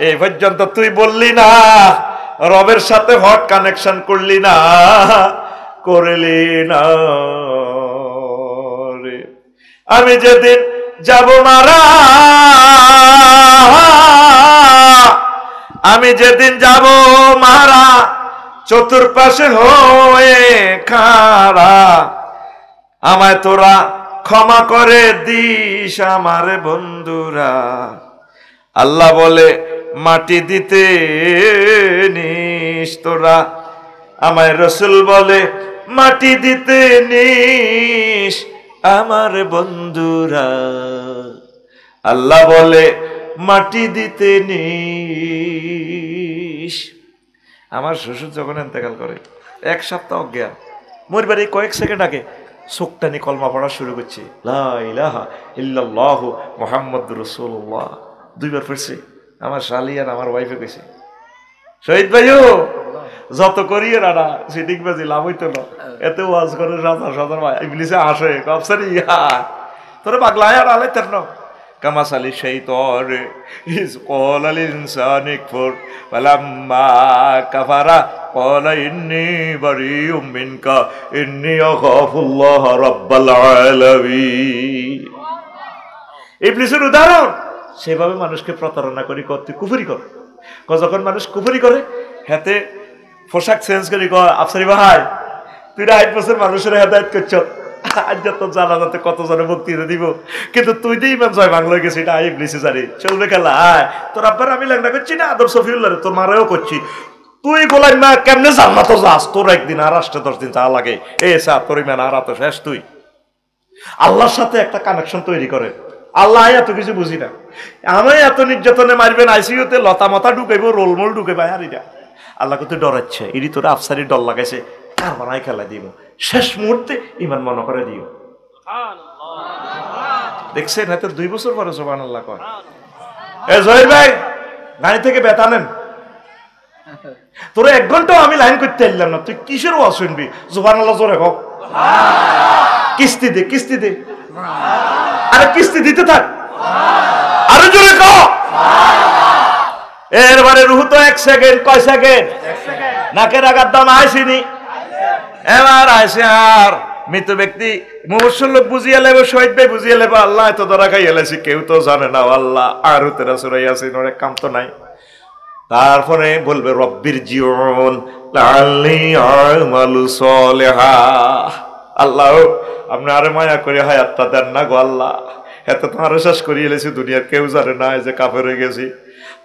এই পর্যন্ত তুই বললি না, রবের সাথে হট কানেকশন করলি না, করলি না রে। আমি যেদিন যাব মারা, আমি যেদিন যাব মারা, চতুর্পাশে হয়ে খাড়া, আমায় তোরা ক্ষমা করে দিস আমার বন্ধুরা। আল্লাহ বলে মাটি দিতে নিস তোরা, আমায় রসুল বলে মাটি দিতে নিস আমার বন্ধুরা। আল্লাহ বলে মাটি দিতে নিস। আমার শ্বশুর যখন ইন্তেকাল করে 1 সপ্তাহ অজ্ঞান, মরবার এই কয়েক সেকেন্ড আগে চোখটানি কলমা পড়া শুরু করছে, লা ইলাহা ইল্লাল্লাহু মুহাম্মাদুর রাসূলুল্লাহ। 2 বার পড়ছে। আমার শালি আর আমার ওয়াইফে কইছে, শহীদ ভাইও যত করিয়ে রাডা সিটিং বাজি লাভ হইতো না, এত ওয়াজ করে হাজার হাজার ইবলিসে আসে কবসারি তোরে পাগলায় আর আলে তেন কামাসালি শাইতান ইজ ক্বালা লিল ইনসানি কফর ফালাম্মা কাফারা ক্বালা ইন্নী বারিউম মিনকা ইন্নী আখাফুল্লাহ রাব্বাল আলামিন। ইবলিসের উদাহরণ, সেভাবে মানুষকে প্রতারণা করি, তুই কুফরি কর। যখন মানুষ কুফরি করে হাতে পোশাক চেঞ্জ করি, আফসারি ভাই তুই 8 বছর মানুষের হেদায়েত করছ, আজ তো জানা যাতে কত জনে বক্তৃতা দিব, কিন্তু তুই দিয়ে ইমান জয় বাংলা গেছি, এটা ইবলিসে জানি চলবে খেলা। আয় তোর আব্বার আমি লেখনা করছি না, আদর সফিউল্লাহ তোর মারেও করছি, তুই গোলাই মা কেমনে জান্নাত যাস? তোর একদিন আর আসতে 10 দিন যা লাগে, এ সা তোর ইমান আর তো শেষ। তুই আল্লাহর সাথে একটা কানেকশন তৈরি করে। আল্লাহ এত কিছু বুঝি না, আমি এত নির্যাতনে মারবেন, আইসিইউতে লতা মতা ঢুকাইব, রোলমোল ঢুকাইবা, আর এটা আল্লাহকে তো ডরাচ্ছে, ইডি তোরা আফসারি ডর লাগাইছে, কার বানাই খেলা দিব, শেষ মুহূর্তে ইমান মনে করে দিও। দেখছেন এত 2 বছর পরে সুবহানাল্লাহ কয়। এ জহির ভাই গাড়ি থেকে বেতা নেন, তোরা 1 ঘন্টা আমি লাইন করতে এলাম না, তুই কিসের ওয়াজ শুনবি? সুবহানাল্লাহ জোরে হোক, কিস্তি দে কিস্তি দে, আরে কিস্তি দিতে থাক, আরো জোরে কও। এরবারে রুহু তো 1 সেকেন্ড, কয় সেকেন্ড? নাকের আগার দাম আইসিনি, এবার আইসে। আর মৃত ব্যক্তি মুমূর্ষু লোক বুঝিয়ে লেবে, শহীদ ভাই বুঝিয়ে লেবে, আল্লাহ এত ধরা খাই এলেছি, কেউ তো জানে না আল্লাহ আর তেরা সুরাই আছে, অনেক কাম তো নাই। তারপরে বলবে রব্বির জিউন লাআল্লি আমালু সলিহা, আল্লাহ আপনি আরে মায়া করে হায়াতটা দেন না গো আল্লাহ, এত তোমার শেষ করিয়ে এলেছি, দুনিয়ার কেউ জানে না যে কাফের হয়ে গেছি।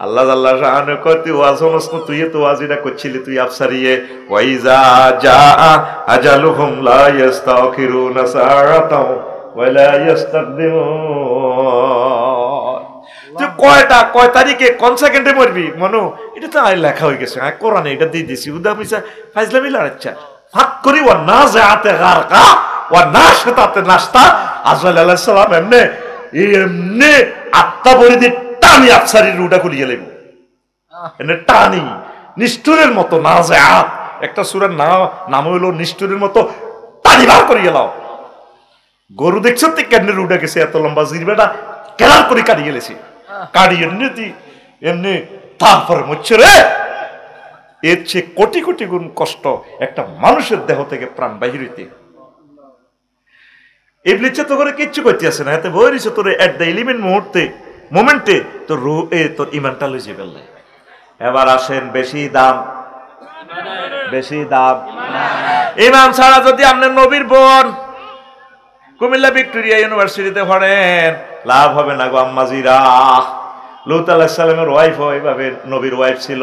আল্লাহ আল্লাহ শাহানু কয় তুই ওয়াজ সমস্ত, তুই তো ওয়াজিটা করছিলি, তুই আফসারিয়ে ওয়াইজা জা আজালুহুম লা ইস্তাখিরুনা সাআতাও ওয়া লা ইস্তাকদিমুন। তুই কয় তারিখে কোন সেকেন্ডে মরবি মনু, এটা তো আয় লেখা হয়ে গেছে, কোরআনে এটা দিয়ে দিছি, উদা মিছা ফাইজলামি লড়াচ্ছা ফাত করি। ওয়া নাযাআতে গারকা ওয়া নাশতাতে নাশতা। আজরাইল আলাইহিস সালাম এমনি আত্মা বলি দি টানি আফসারির রুটা খুলিয়ে লেব, এনে টানি নিষ্ঠুরের মতো। নাযাআত একটা সূরার নাম হইলো নিষ্ঠুরের মতো, টানি বার করিয়ে লাও। গরু দেখছো তুই কেন রুটা গেছে, এত লম্বা জিরবেটা কেলার করে কাটিয়ে গেলেছি, কাটিয়ে এমনি এমনি তারপরে মরছে রে। এর চেয়ে কোটি কোটি গুণ কষ্ট একটা মানুষের দেহ থেকে প্রাণ বাহির হইতে। ইবলিস তো করে কিচ্ছু করতে আসে না, এতে বই রইছে তোর এট দ্য এলিমেন্ট মোমেন্টে তোর রূহ তোর ইমানটা লইছে ফেললে। এবার আসেন বেশি দাম ইমান ছাড়া যদি আপনার নবীর বোন কুমিল্লা ভিক্টোরিয়া ইউনিভার্সিটিতে পড়েন, লাভ হবে না গো আম্মাজিরা। লূত আলাইহিস সালামের ওয়াইফ ওইভাবে নবীর ওয়াইফ ছিল।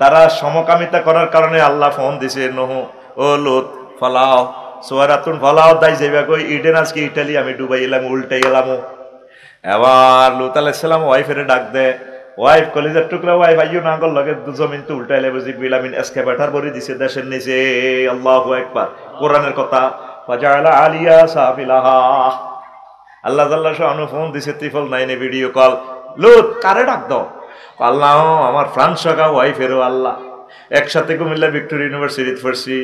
তারা সমকামিতা করার কারণে আল্লাহ ফোন দিছে, নহু ও লূত ফলাও সোয়ারাতুন ফলাও দাই যাইবা কই ইডেন আজকে ইটালি আমি ডুবাই এলাম, উল্টাই এলাম। এবার লূত আলাইহিস সালাম ওয়াইফের ডাক দে, ওয়াইফ কলিজার টুকরা ওয়াইফ আইও না গল লগে জমিন তো উল্টাইলে বুঝি বিলামিন এসকেভেটর ভরে দিছে দেশের নিচে। আল্লাহু আকবার, কোরআনের কথা। ফাজালা আলিয়া সাফিলাহা, আল্লাহ জাল্লা শানু ফোন দিছে ত্রিপল 9 ভিডিও কল। লূত কারে ডাক দাও? আল্লাহ আমার ফ্রান্স সগা ওয়াইফেরও আল্লাহ একসাথে কুমিল্লা ভিক্টোরিয়া ইউনিভার্সিটি পড়ছি।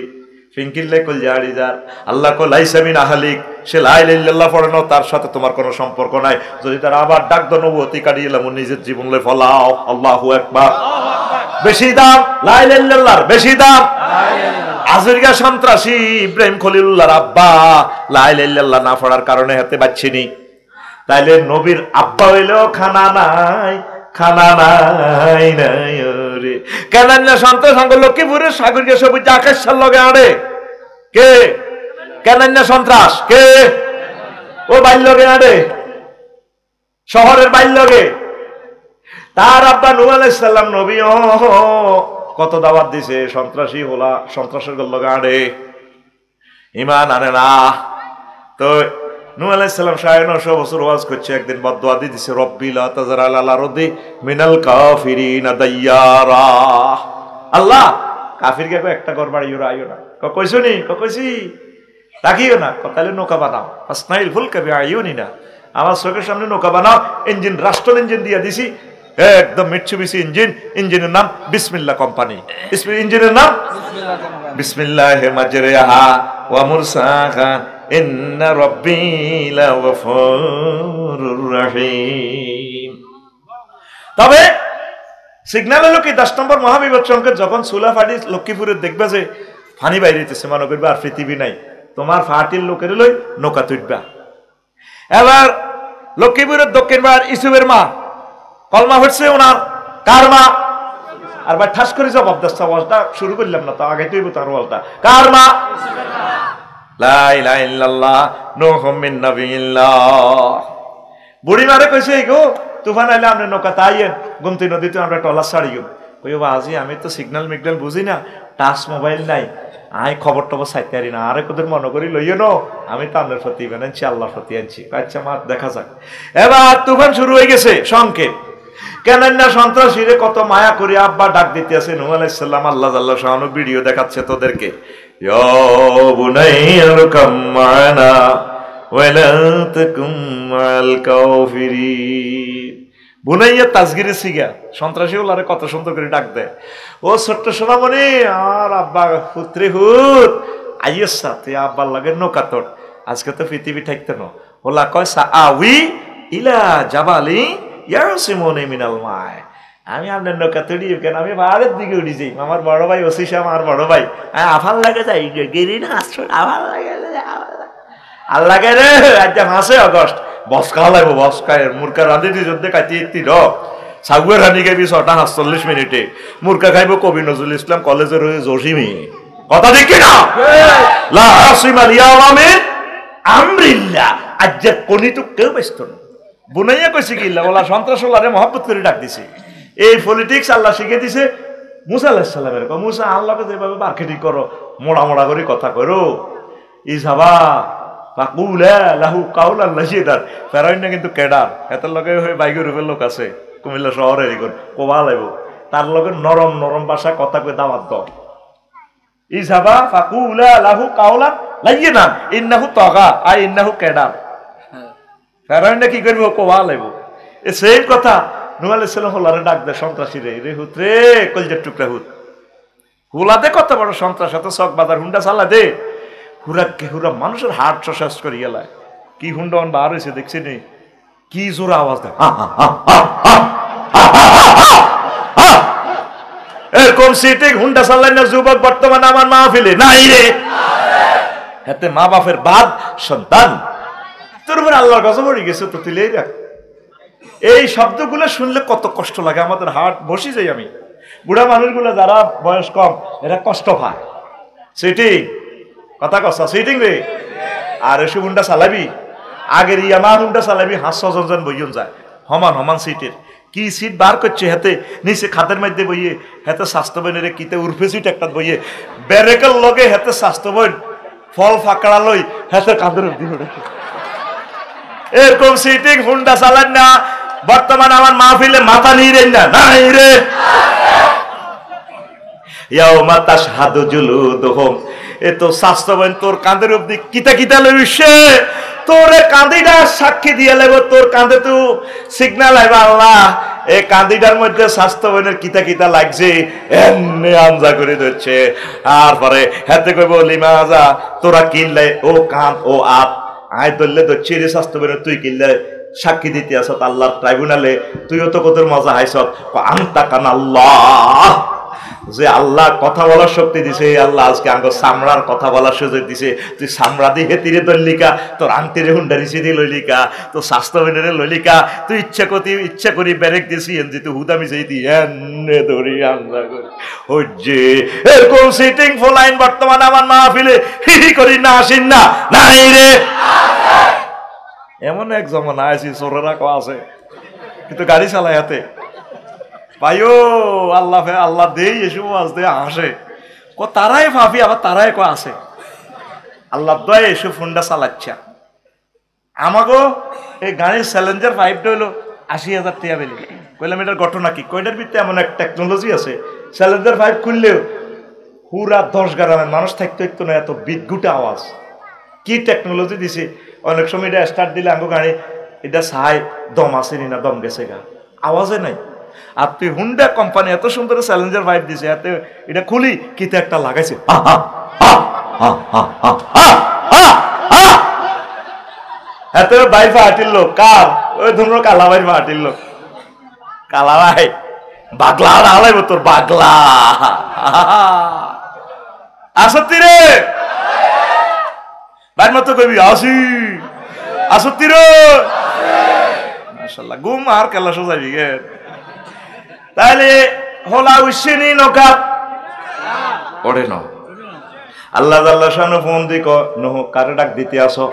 ফিঙ্কিল্লে কল জাড়ি যার আল্লাহ কো লাইসা মিন আহলিক, সে লা ইলাহা ইল্লাল্লাহ পড়ে না, তার সাথে তোমার কোনো সম্পর্ক নাই। যদি তার আবার ডাক দাও নবুয়তি কাটিয়ে নিজের জীবন লই ফলাও। আল্লাহু আকবার। বেশি দাম লা ইলাহা ইল্লাল্লাহর, বেশি দাম। আজরিকা সন্ত্রাসী ইব্রাহিম খলিলুল্লাহর আব্বা লা ইলাহা ইল্লাল্লাহ না পড়ার কারণে হাতে বাচ্চিনি। তাইলে নবীর আব্বা হইলেও খানা নাই, খানা নাই নাই রে। কেন না সন্ত্রাস সাঙ্গ লক্ষ্মীপুরের সাগরকে সবুজ আকাশের লগে আড়ে কে? কেন না সন্ত্রাস কে? ও বাইর লগে আড়ে, শহরের বাইর লগে। তার আব্বা নূহ আলাইহিস সালাম নবী কত দাওয়াত দিছে, সন্ত্রাসী হলা সন্ত্রাসের লগে আড়ে, ঈমান আনে না। তো নূহ আলাইহিস সালাম 950 বছর ওয়াজ করছে, একদিন বদদুয়া দিছে, রব্বি লা তাযার আলাল আরদি মিনাল কাফিরিনা দাইয়ারা। আল্লাহ কাফিরকে একটা ঘর বাড়িও আইও না। কইছনি কইছি তাকিও না, তাহলে নৌকা বানাও। ফাসনাইল ফুলকা বিআইউনিনা, আমার চোখের সামনে নৌকা বানাও। ইঞ্জিন রাষ্ট্র ইঞ্জিন দিয়ে দিছি, একদম মিটসুবিশি ইঞ্জিন। ইঞ্জিনের নাম বিসমিল্লাহ কোম্পানি। ইঞ্জিনের নাম বিসমিল্লাহি মাজরিহা ওয়া মুরসাহা ইন্না রাব্বি লাগফুরুর রহিম। তবে সিগন্যাল হলো কি 10 নম্বর মহাবিপদ সংকেত, যখন সুলা ফাটি লক্ষ্মীপুরে দেখবে যে ফানি বাইরেছে, মনে করবে আর পৃথিবী নাই, তোমার ফাটির লোকের লই নৌকা তুলবা। এবার লক্ষ্মীপুরের দক্ষিণ পাড়ার ইসুবের মা কলমা হচ্ছে ওনার, কার মা? আর ভাই ঠাস করে জবাব দাস্তা ওয়াজটা শুরু করলাম না তো, আগে তুই তার ওয়াজটা কার মা? লা ইলাহা ইল্লাল্লাহ নূহুম মিন নাবিয়িল্লাহ। বুড়ি মারে কইছে গো তুফান আইলে আমরা নৌকা তাইয়েন গুমতি নদীতে আমরা টলার ছাড়িও। কইও বাজি আমি তো সিগন্যাল মিগন্যাল বুঝি না, টাচ মোবাইল নাই, আই খবর টবর চাইতে পারি না, আরে কোদের মনে করি লইও নো, আমি তো আপনার প্রতি আনছি, আল্লাহর প্রতি আনছি। আচ্ছা মা দেখা যাক। এবার তুফান শুরু হয়ে গেছে সংকেত। কেন না সন্ত্রাসীরে কত মায়া করে আব্বা ডাক দিতে আছে নূহ আলাইহিস সালাম। আল্লাহ জাল্লা শানু ভিডিও দেখাচ্ছে তোদেরকে, ইয়া বুনাইয়া রকাম মানা ওয়ালা তাকুম মাল কাফিরিন। বুনাইয়া তাসগিরে সিগা, সন্ত্রাসী ওলারে কত সুন্দর করে ডাক দেয়, ও ছোট্ট সোনামণি আর আব্বা পুত্রে হুত আইয়ের সাথে আব্বার লাগে নৌকা তোর, আজকে তো পৃথিবী থাকতে ন। ওলা কয় সাআউই ইলা জাবালি ইয়ারসিমুনি মিনাল মায়। আমি আপনার নৌকা তৈরি কেন, আমি পাহাড়ের দিকে উঠি যাই। আমার বড় ভাই ওসিস, আমার বড় ভাই আফাল লাগে যাই গেরি না আসছো আফাল লাগে আর লাগে রে। আজ 5 আগস্ট বসকা লাগবো, বসকায় মুরকা রাঁধি দি যুদ্ধে কাটি একটি সাগুয়ের রানি খাইবি 6টা 48 মিনিটে, মুরকা খাইব কবি নজরুল ইসলাম কলেজের হয়ে জসিমি। কথা ঠিক না? লা আসিমা লিয়াওমা মিন আমরিল্লাহ। আজ কোনি তো কেউ ব্যস্ত না। বুনাইয়া কইছে কি ওলা সন্ত্রাস ওলারে মহব্বত করে ডাক দিছে। এই পলিটিক্স আল্লাহ শিখে দিছে মুসা আলাইহিস সালামের। মুসা আল্লাহকে যেভাবে মার্কেটিং করো, মোড়া মোড়া করে কথা করো, ইসাবা ফাকুলা লাহু কাউলান লাজিদার। ফেরাউন না কিন্তু কেডার, এটার লগে হয়ে বাইকের রূপের লোক আছে কুমিল্লা শহরে, এরকম কোবা লাইব, তার লগে নরম নরম ভাষা কথা কই দাওয়াত দাও। ইসাবা ফাকুলা লাহু কাউলান লাজিদার ইন্নাহু তাগা আই ইন্নাহু কেডার। ফেরাউন কি করবো, কোবা লাইব। এ সেম কথা নূহ আলাইহিস সালাম হলারে ডাক দেয় সন্ত্রাসী রে, রে হুত রে কলজের টুকরা হুত, হুলাতে কত বড় সন্ত্রাস, এত চক বাজার হুন্ডা চালা দে, হুরাকে হুরা মানুষের হার্ট শেষ করে গেলায়। কি হুন্ডা বার হয়েছে দেখছি নি, কি জোরে আওয়াজ দেয়, এরকম সিটিং হুন্ডা চালাই না যুবক বর্তমানে আমার মাহফিলে নাই রে। হাতে মা বাপের বাদ সন্তান তোর উপর আল্লাহর কাছে পড়ে গেছে তো তুলেই রাখ। এই শব্দগুলো শুনলে কত কষ্ট লাগে, আমাদের হার্ট বসে যাই। আমি বুড়া মানুষগুলো যারা বয়স কম এরা কষ্ট পায়। সিটিং কথা কষ্ট সিটিং রে আর এসে হুন্ডা চালাবি আগের ইয়ামা হুন্ডা চালাবি 500 জন বইয়ন যায় সমান সমান সিটের কি সিট বার করছে হাতে নিচে খাতের মধ্যে বইয়ে হাতে স্বাস্থ্য বইনের কিতে উর্ফে সিট একটা বইয়ে ব্যারেকের লগে হাতে স্বাস্থ্য বই ফল ফাঁকড়া লই হাতে কাঁধের এরকম সিটিং হুন্ডা চালান না বর্তমানে আমার মাহফিলে মাথা নিয়ে না নাই রে ইয়াউমা তাশহাদু জুলুদুহুম এ তো স্বাস্থ্যবান তোর কাঁধের অবধি কিতা কিতা লইছে তোরে কাঁদিটা সাক্ষী দিয়ে লাগো তোর কাঁধে তো সিগন্যাল আইবা আল্লাহ এই কাঁদিটার মধ্যে স্বাস্থ্যবানের কিতা কিতা লাগছে এমনি আমজা করে দিচ্ছে আর পরে হাতে কইব লিমাজা তোরা কিনলে ও কাঁধ ও আপ আয় ধরলে তো চিরে স্বাস্থ্যবানের তুই কিনলে সাক্ষী দিতে আসত আল্লাহর ট্রাইব্যুনালে তুইও তো কত মজা হাইছত আনতা কান আল্লাহ যে আল্লাহ কথা বলার শক্তি দিছে আল্লাহ আজকে আঙ্গ সামরার কথা বলার সুযোগ দিছে তুই সামরা দিয়ে তীরে দলিকা তোর আন্তিরে হুন্ডারিছি দিয়ে লইলিকা তোর স্বাস্থ্য মেনে লইলিকা তুই ইচ্ছা করি ব্যারেক দিছি এনজি তুই হুদামি যাই দি এনে ধরি আমরা করি ওই যে এরকম সিটিং ফলাইন বর্তমানে আমার মাহফিলে হি করি না আসিন না নাই রে এমন এক জমানা আছি চোরেরা কো আছে কিন্তু গাড়ি চালায় হাতে ভাইও আল্লাহ আল্লাহ দেই এসব আজ দে আসে ক তারাই ভাবি আবার তারাই ক আছে আল্লাহ দয় এসব ফোনটা চালাচ্ছে আমাগো এই গাড়ির চ্যালেঞ্জার 5টা হলো 80,000 টাকা বেলি কইলাম এটার ঘটনা কি কয়টার ভিতরে এমন এক টেকনোলজি আছে চ্যালেঞ্জার 5 খুললেও পুরা 10 গ্রামের মানুষ থাকতে হইতো না এত বিদ্যুটে আওয়াজ কি টেকনোলজি দিছে অনেক সময় এটা স্টার্ট দিলে আঙ্গো গাড়ি এটা সাই দম আসেনি না দম গেছে গা আওয়াজে নাই আর তুই হুন্ডা কোম্পানি এত সুন্দর চ্যালেঞ্জার 5 দিছে এতে এটা খুলি কিতে একটা লাগাইছে এত বাইর ফাটিল লোক কার ওই ধরুন কালাবাই ফাটিল লোক কালাবাই বাগলা আলাইব তোর বাগলা আসত্তি রে বাইর মতো কবি আসি আসত্তি রে মাশাআল্লাহ ঘুম আর কেলা সোজাবি গে তাহলে হলা উশিনি নৌকা ওরে ন আল্লাহ আল্লাহ শানু ফোন দি ক নহ কারে ডাক দিতে আসো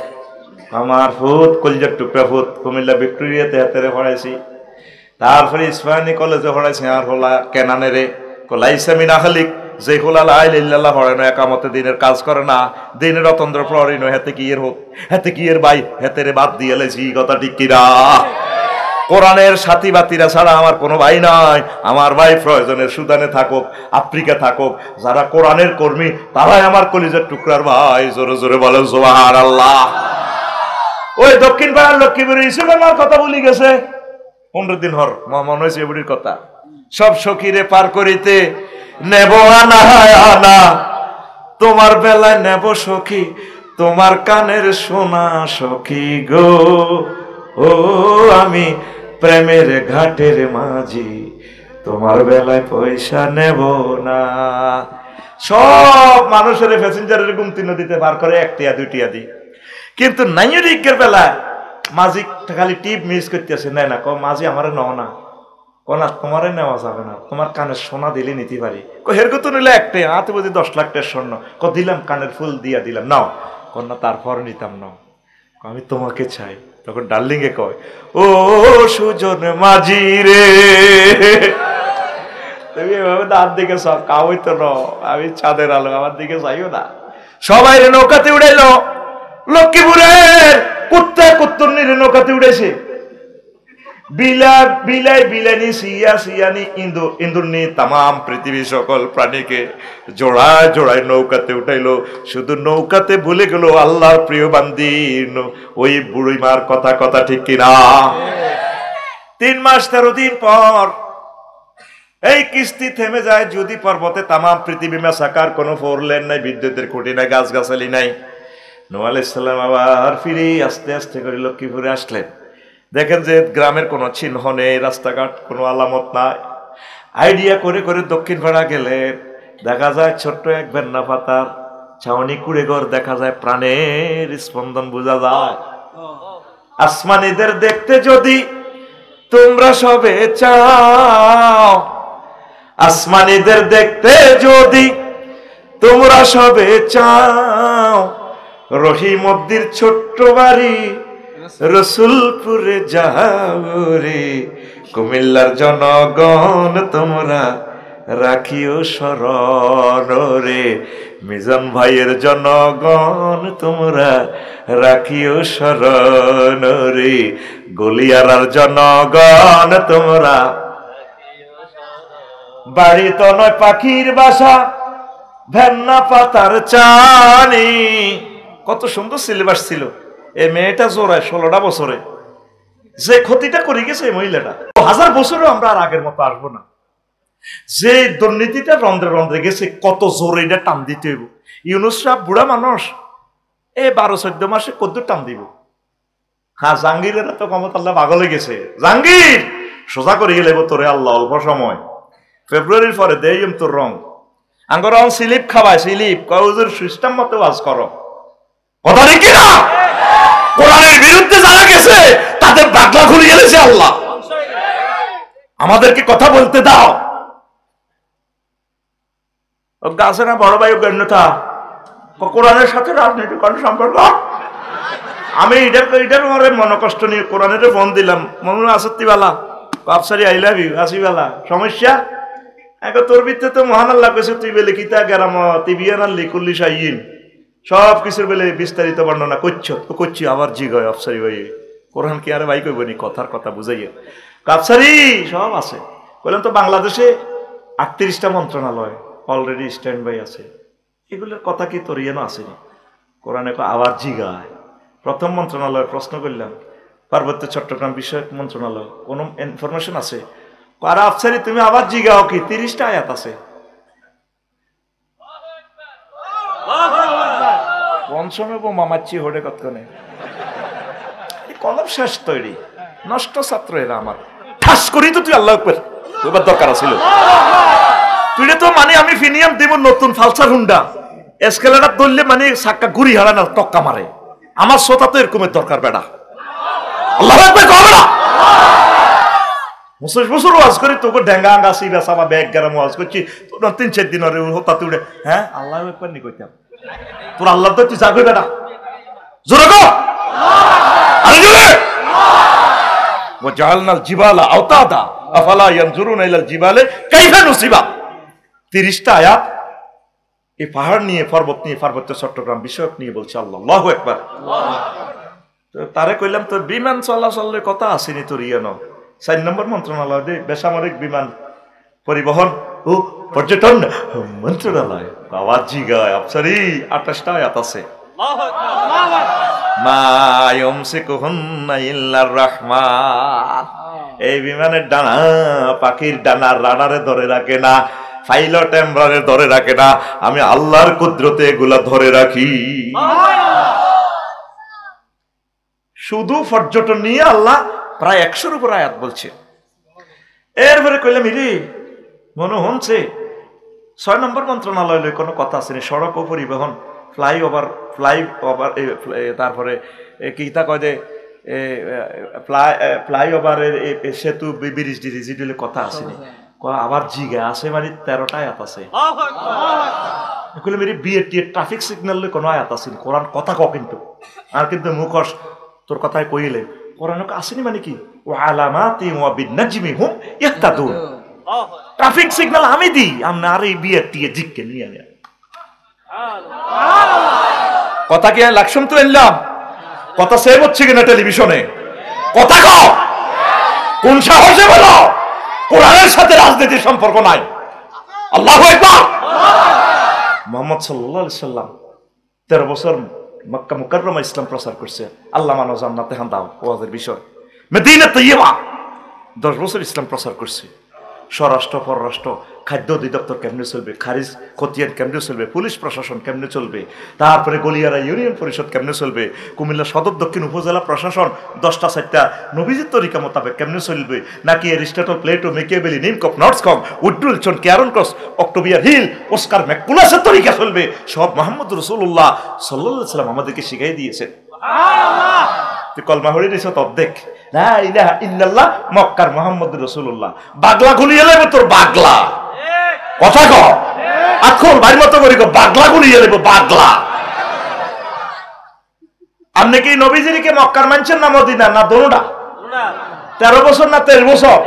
আমার ফুট কলজার টুকরা ফুট কুমিল্লা ভিক্টোরিয়াতে হাতেরে পড়াইছি তারপরে ইসমাইলি কলেজে পড়াইছি আর হলা কেনানেরে কলাইসা মিনা খালিক যে হলা লা ইলাহা ইল্লাল্লাহ পড়ে না একামতে দিনের কাজ করে না দিনের অতন্ত্র পড়ি না হাতে কি এর হোক হাতে কি এর ভাই হাতেরে বাদ দিয়ে লেছি কথা ঠিক কিরা কোরআনের সাথী বাতিরা ছাড়া আমার কোনো ভাই নাই আমার ভাই প্রয়োজনের সুদানে থাকুক আফ্রিকা থাকুক যারা কোরআনের কর্মী তারাই আমার কলিজার টুকরার ভাই জোরে জোরে বলেন সুবহানাল্লাহ ওই দক্ষিণ পাড়ার লক্ষ্মীপুরে ইসলামের কথা বলি গেছে 15 দিন হর মনে হয়েছে এগুলির কথা সব সখীরে পার করিতে নেব আনা আনা তোমার বেলায় নেব সখী তোমার কানের সোনা সখী গো ও আমি প্রেমের ঘাটের মাঝি তোমার বেলায় পয়সা নেব না সব মানুষের প্যাসেঞ্জারের গুমতি নদীতে পার করে 1 টিয়া 2 টিয়া দি কিন্তু নাইরিকের বেলায় মাঝি খালি টিপ মিস করতেছে না না ক মাঝি আমারে নাও না কোনা তোমারে নেওয়া যাবে না তোমার কানের সোনা দিলে নিতে পারি ক হেরগো তো নিলে 1 টিয়া হাতে বুঝি 10 লাখ টাকার স্বর্ণ ক দিলাম কানের ফুল দিয়া দিলাম নাও কন্যা তারপর নিতাম না আমি তোমাকে চাই তখন ডার্লিং এ কয় ও সুজন মাঝি রে তুমি এভাবে দাঁত দিকে সব কাউই তো ন আমি চাঁদের আলো আমার দিকে চাইও না সবাই রে নৌকাতে উড়াইলো লক্ষ্মীপুরের কুত্তা কুত্তরনির নৌকাতে উড়েছে বিলাইনি সিয়ানি ইন্দুরনি তামাম পৃথিবীর সকল প্রাণীকে জোড়ায় জোড়ায় নৌকাতে উঠাইলো শুধু নৌকাতে ভুলে গেল আল্লাহর প্রিয় বান্দি ওই বুড়ি মার কথা ঠিক কিনা 3 মাস 13 দিন পর এই কিস্তি থেমে যায় যদি পর্বতে তামাম পৃথিবী মেসাকার কোনো 4 লেন নাই বিদ্যুতের খুঁটি নাই গাছগাছালি নাই নূহ আলাইহিস সালাম আবার ফিরে আস্তে আস্তে করে লক্ষ্মীপুরে আসলেন দেখেন যে গ্রামের কোনো চিহ্ন নেই রাস্তাঘাট কোনো আলামত নাই আইডিয়া করে করে দক্ষিণ পাড়া গেলে দেখা যায় ছোট্ট এক বেন্না পাতার ছাউনি কুড়ে ঘর দেখা যায় প্রাণের স্পন্দন বোঝা যায় আসমানীদের দেখতে যদি তোমরা সবে চাও আসমানীদের দেখতে যদি তোমরা সবে চাও রহিমদ্দির ছোট্ট বাড়ি রসুলপুরে যাও রে, কুমিল্লার জনগণ তোমরা রাখিও স্মরণ রে, মিজান ভাইয়ের জনগণ তোমরা রাখিও স্মরণ রে, গলিয়ারার জনগণ তোমরা। বাড়ি তো নয় পাখির বাসা, ভেন্না পাতার চানি। কত সুন্দর সিলেবাস ছিল। এই মেয়েটা জোড়ায় 16টা বছরে যে ক্ষতিটা করে গেছে এই মহিলাটা, 1000 বছরও আমরা আর আগের মতো আসবো না। যে দুর্নীতিটা রন্ধ্রে রন্ধ্রে গেছে, কত জোরে এটা টান দিতে হইব। ইউনুস সাহেব বুড়া মানুষ, 12-14 মাসে কত টান দিব। হ্যাঁ, জাহাঙ্গীরের তো ক্ষমতা আল্লাহ পাগল হয়ে গেছে। জাহাঙ্গীর সোজা করে গেলে তোরে আল্লাহ অল্প সময়, ফেব্রুয়ারির পরে দেইম তোর রং আঙ্গর স্লিপ খাওয়ায়, স্লিপ কউজুর সিস্টেম মতো ওয়াজ করো। কথা নাকি না? কোরআনের বিরুদ্ধে যারা গেছে তাদের বাগলা খুলে গেছে আল্লাহ। আমাদেরকে কথা বলতে দাও। গাছে না বড় ভাই গণ্যতা, কোরআনের সাথে রাজনীতি কোন সম্পর্ক? আমি এটার মনে কষ্ট নিয়ে কোরআনের ফোন দিলাম, মনে আসত্তিবালা আফসারি আই লাভ ইউ আসিবালা, সমস্যা এক তোর ভিতরে তো মহান আল্লাহ কইছে তুই বেলে কিতা গেরাম তিবিয়ান আল্লি কুল্লি শাইইন, সব কিছুর বেলে বিস্তারিত বর্ণনা করছি। আবার জিগয় আফসারি ভাই, কোরআন কি আরে ভাই কইবনি, কথার কথা বুঝাইয়া কাপসারি সব আছে। বললাম তো বাংলাদেশে 38টা মন্ত্রণালয় অলরেডি স্ট্যান্ড বাই আছে, এগুলোর কথা কি তোর ইয়েনো আসেনি? কোরআনে আবার জিগায়। প্রথম মন্ত্রণালয় প্রশ্ন করলাম, পার্বত্য চট্টগ্রাম বিষয়ক মন্ত্রণালয়, কোন ইনফরমেশন আছে? আর আফসারি তুমি আবার জিগাও কি? 30টা আয়াত আছে। পঞ্চমে বোমা মারছি হোডে কতক্ষণে, কলম শেষ তৈরি, নষ্ট ছাত্র এরা আমার। ঠাস করি তো তুই আল্লাহ এবার দরকার ছিল তুই তো মানে আমি ফিনিয়াম দিব নতুন ফালসার হুন্ডা এসকেলেটার ধরলে মানে সাক্কা ঘুরি হারান আর টক্কা মারে। আমার শ্রোতা তো এরকমের দরকার বেড়া। আল্লাহ একবার কবে না 25 বছর ওয়াজ করি তোকে ডেঙ্গা গাছি বেসা বা ব্যাগ গেরাম ওয়াজ করছি, তোর 3-4 দিন হতাতে উঠে হ্যাঁ আল্লাহ একবার নি কইতাম তোর আল্লাহ তো তুই জাগবে বেড়া জোরে গো আরে জোরে ওয়াজআলনাল জিবালা আওতাদা আফালা ইয়ানজুরুনা ইলাল জিবালে কাইফা নুসিবা। 30টা আয়াত এই পাহাড় নিয়ে, পর্বত নিয়ে, পার্বত্য চট্টগ্রাম বিষয়ক নিয়ে বলছে আল্লাহ। আল্লাহু আকবার। তো তারে কইলাম তোর বিমান চলাচলের কথা আসেনি তোর ইয়ানো 4 নম্বর মন্ত্রণালয় দে বেসামরিক বিমান পরিবহন ও পর্যটন মন্ত্রণালয়। আওয়াজ জিগায় আফসারি 28টা আয়াত আছে। মা ইউমসিকুহুন্না ইল্লার রাহমান। এই বিমানের ডানা পাখির ডানার রাডারে ধরে রাখে না, পাইলট এমব্রারে ধরে রাখে না, আমি আল্লাহর কুদরতে এগুলা ধরে রাখি। শুধু পর্যটন নিয়ে আল্লাহ প্রায় 100-র উপর আয়াত বলছে। এরপরে কইলাম ইরে মনে হচ্ছে 6 নম্বর মন্ত্রণালয় কোনো কথা আসেনি, সড়ক ও পরিবহন, ফ্লাইওভার, তারপরে কিতা কয় যে ফ্লাইওভারের সেতু, ব্রিজ, ডিজিটালের কথা আসেনি। আবার জিগা আছে মানে 13টা আয়াত আছে। মেরে বিএ ট্রাফিক সিগন্যাল কোনো আয়াত আসেনি। কোরআন কথা ক কিন্তু আর কিন্তু মুখস তোর কথায় কইলে কোরআন আসেনি মানে কি ও আলামাতি ওয়া বিন-নাজমি হুম ইহতাদুন। ট্রাফিক সিগন্যাল আমি দিই, আমরা আর এই বিএ জিগকে নিয়ে নিয়ে কথা কি লাকসম তো এলাম কথা সেভ হচ্ছে কিনা টেলিভিশনে? কথা কও কোন সাহসে বলো কোরআনের সাথে রাজনীতির সম্পর্ক নাই। আল্লাহু আকবার। মুহাম্মদ সাল্লাল্লাহু আলাইহি সাল্লাম 13 বছর মক্কা মুকাররমা ইসলাম প্রচার করছে। আল্লাহ মানো জান্নাতে হান দাও ওয়াজের বিষয়। মদিনা তৈয়বা 10 বছর ইসলাম প্রচার করছে। স্বরাষ্ট্র, পররাষ্ট্র, খাদ্য অধিদপ্তর কেমনে চলবে, খারিজ খতিয়ান কেমনে চলবে, পুলিশ প্রশাসন কেমনে চলবে, তারপরে গলিয়ারা ইউনিয়ন পরিষদ কেমনে চলবে, কুমিল্লা সদর দক্ষিণ উপজেলা প্রশাসন 10টা 4টা নবীজির তরিকা মোতাবেক কেমনে চলবে, নাকি এরিস্টটল, প্লেটো, মেকিয়াভেলি, নিমকপ, নর্থস্কম, উড্রুলচন, ক্যারন ক্রস, অক্টোবিয়ার হিল, অস্কার ম্যাকুলাসের তরিকা চলবে, সব মুহাম্মদ রাসূলুল্লাহ সাল্লাল্লাহু আলাইহি সাল্লাম আমাদেরকে শিখাই দিয়েছেন। তুই কলমা হরি নিছ তব দেখ লা ইলাহা ইল্লাল্লাহ মক্কার মুহাম্মদুর রাসূলুল্লাহ। বাগলা গুলিয়ে লেব তোর বাগলা কথা ক এখন বাড়ির মতো করি বাগলা গুলিয়ে লেব বাগলা। আপনি কি নবীজিকে মক্কার মানছেন না মদিনা না দোনোটা? 13 বছর না 23 বছর?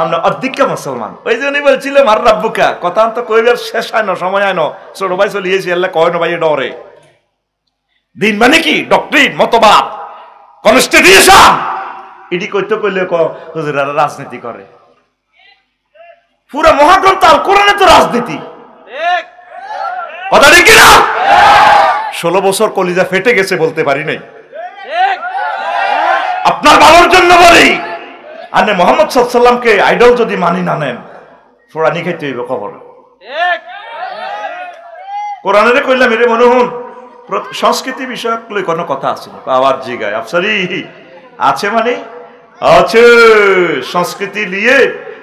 আমরা অধিকা মুসলমান। ওই জন্যই বলছিলাম আর রাব্বুকা কথা তো কইবার শেষ হয় না, সময় হয় না। ছোট ভাই চলিয়েছি আল্লাহ কয় না ভাই ডরে। দিন মানে কি? ডক্টরিন, মতবাদ, কনস্টিটিউশন। এটি কইতে কইলে হুজুররা রাজনীতি করে। পুরো মহাগ্রন্থ আল কোরআনে তো রাজনীতি। কথা ঠিক না? 16 বছর কলিজা ফেটে গেছে বলতে পারি নাই। আপনার ভালোর জন্য বলি, আপনি মোহাম্মদ সাল্লাল্লাহু আলাইহি ওয়াসাল্লামকে আইডল যদি মানি না নেন, ফোড়ানি খাইতে হইবে কবর। কোরআনের কইলাম এর মনে হন সংস্কৃতি বিষয়ক লই কোনো কথা আছে না? আবার জিগায় আফসারি আছে মানে আছে। সংস্কৃতি নিয়ে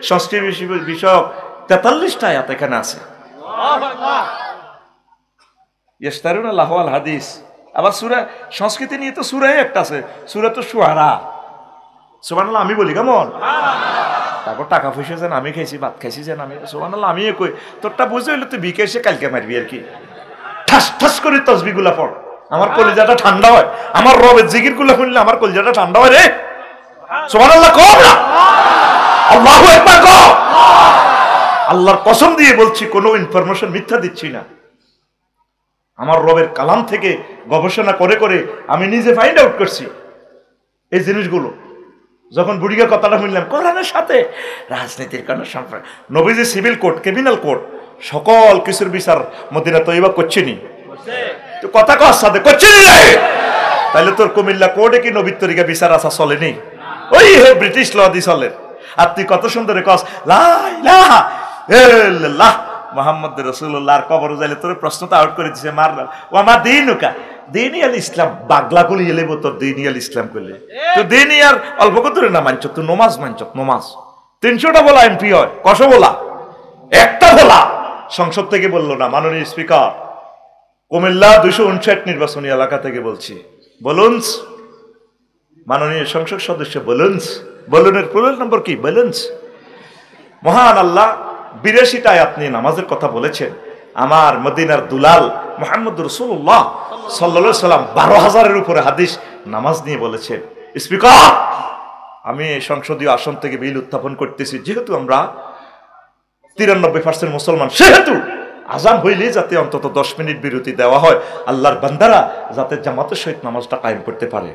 সংস্কৃতি বিষয়ক 43টা আয়াত এখানে আছে। ইস্তারুনা লাহওয়াল হাদিস। আবার সূরা সংস্কৃতি নিয়ে তো সূরাই একটা আছে, সূরাতুশ শুআরা। সুবহানাল্লাহ আমি বলি কেমন? তারপর টাকা পয়সা যেন আমি খাইছি, ভাত খাইছি যেন আমি, সুবহানাল্লাহ আমি কই তোরটা বুঝে হইলে তুই বিকেশে কালকে মারবি আর কি। ঠাস ঠাস করে তসবিহগুলা পড়, আমার কলিজাটা ঠান্ডা হয়। আমার রবের জিকিরগুলো শুনলে আমার কলিজাটা ঠান্ডা হয় রে। সুবহানাল্লাহ কও না, আল্লাহু আকবার কও। আল্লাহর কসম দিয়ে বলছি, কোনো ইনফরমেশন মিথ্যা দিচ্ছি না। আমার রবের কালাম থেকে গবেষণা করে করে আমি নিজে ফাইন্ড আউট করছি এই জিনিসগুলো। যখন বুড়িগা কথাটা শুনলাম, কোরআনের সাথে রাজনীতির কোনো সম্পর্ক। নবীজি সিভিল কোড, ক্রিমিনাল কোড, সকল কিছুর বিচার মদিনা তৈবা করছেনি। তো কথা কর সাথে করছেনি রে, তাহলে তোর কুমিল্লা কোর্টে কি নবীর তরিকা বিচার আসা চলেনি? ওই হে ব্রিটিশ ল দি চলে। আর তুই কত সুন্দর কস লা ইলাহা ইল্লাল্লাহ মুহাম্মদ রাসূলুল্লাহর কবর যাইলে তোর প্রশ্ন তো আউট করে দিছে মার। ও আমার দিনুকা দিনী আল ইসলাম বাগলা কলি এলেব তোর দিনী আল ইসলাম করলে তো দিনী আর অল্প কত না মানছ তুই নমাজ মানছ। নমাজ 300টা বলা এমপি হয়, কত বলা? একটা বলা সংসদ থেকে বললো না। মাননীয় স্পিকার, কুমিল্লা 259 নির্বাচনী এলাকা থেকে বলছি, বলুন মাননীয় সংসদ সদস্য বলুন। বলুনের পুরো নম্বর কি? বলুন। মহান আল্লাহ 82টা আয়াত নিয়ে নামাজের কথা বলেছেন। আমার মদিনার দুলাল মুহাম্মদ রাসূলুল্লাহ সাল্লাল্লাহু আলাইহি সাল্লাম 12,000-এর উপরে হাদিস নামাজ নিয়ে বলেছেন। স্পিকার, আমি সংসদীয় আসন থেকে বিল উত্থাপন করতেছি, যেহেতু আমরা 93% মুসলমান, সেহেতু আজান হইলে যাতে অন্তত 10 মিনিট বিরতি দেওয়া হয়, আল্লাহর বান্দারা যাতে জামাতের সহিত নামাজটা কায়েম করতে পারে।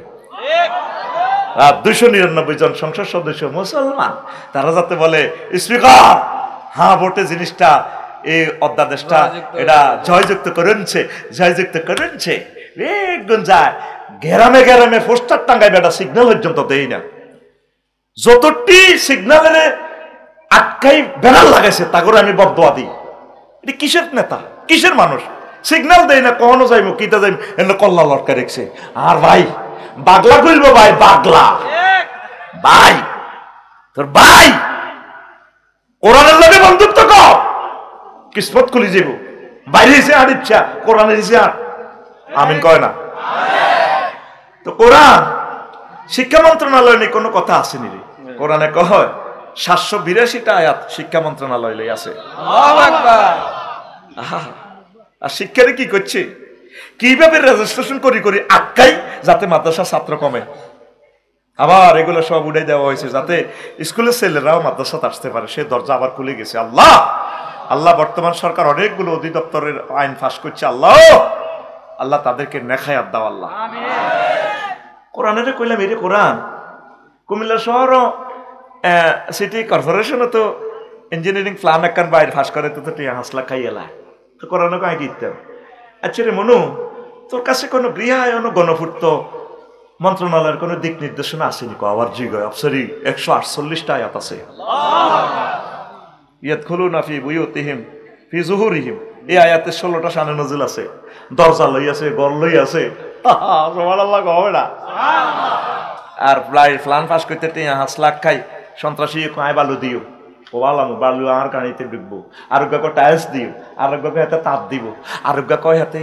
আর 299 জন সংসদ সদস্য মুসলমান, তারা যাতে বলে স্পিকার হ্যাঁ ভোটে জিনিসটা এই অধ্যাদেশটা এটা জয়যুক্ত করেনছে, জয়যুক্ত করেনছে। একজন যায় গ্রামে গ্রামে পোস্টার টাঙ্গাই বেটা সিগন্যাল পর্যন্ত দেই না। যতটি সিগন্যালের আটকাই ব্যানার লাগাইছে তাগরে আমি বদদোয়া দিই। এটা কিসের নেতা, কিসের মানুষ? সিগন্যাল দেয় না, কখনো যাইব কিতা যাইব এনে কল্লা লটকা রেখছে। আর ভাই বাগলা কইব ভাই, বাগলা ভাই তোর ভাই কোরআনের লগে বন্ধুত্ব কর, কিসমত খুলি যাব। বাইরে এসে আর ইচ্ছা কোরআনের এসে আর আমিন কয় না তো। কোরআন শিক্ষা মন্ত্রণালয় নিয়ে কোনো কথা আসেনি রে। কোরআনে কয় 782টা আয়াত শিক্ষা মন্ত্রণালয় লই আছে। আর শিক্ষারে কি করছে, কিভাবে রেজিস্ট্রেশন করি করি আটকাই যাতে মাদ্রাসা ছাত্র কমে। আবার এগুলো সব উড়াই দেওয়া হয়েছে যাতে স্কুলের ছেলেরাও মাদ্রাসাতে আসতে পারে, সে দরজা আবার খুলে গেছে। আল্লাহ আল্লাহ বর্তমান সরকার অনেকগুলো অধিদপ্তরের আইন পাস করছে। আল্লাহ আল্লাহ তাদেরকে নেখায়াত দাও আল্লাহ। কোরআনের কইলাম এরে কোরআন কুমিল্লা শহর সিটি কর্পোরেশনও তো ইঞ্জিনিয়ারিং প্ল্যান একখান বাইরে ফাঁস করে তো টিয়া হাসলা খাই এলা তো কোরআনে কয় কিতাম। আচ্ছা রে মনু, তোর কাছে কোনো গৃহায়ন গণপূর্ত মন্ত্রণালয়ের কোনো দিক নির্দেশনা আসেনি? আবার জিগয় আফসারি 148টা আয়াত আছে। ইয়াদখুলুনা ফি বুয়ুতিহিম ফি যুহুরিহিম, এই আয়াতে 16টা শানে নজুল আছে। দরজা লই আছে, ঘর লই আছে। সুবহানাল্লাহ কবে না? আর প্ল্যান পাস করতে টিয়া হাসলা খাই সন্ত্রাসী কয় বালু দিও, ও বালু আর কানিতে ডুববো, আরোগ্য কয় টাইলস দিও, আরোগ্য কয় হাতে তাপ দিব, আরোগ্য কয় হাতে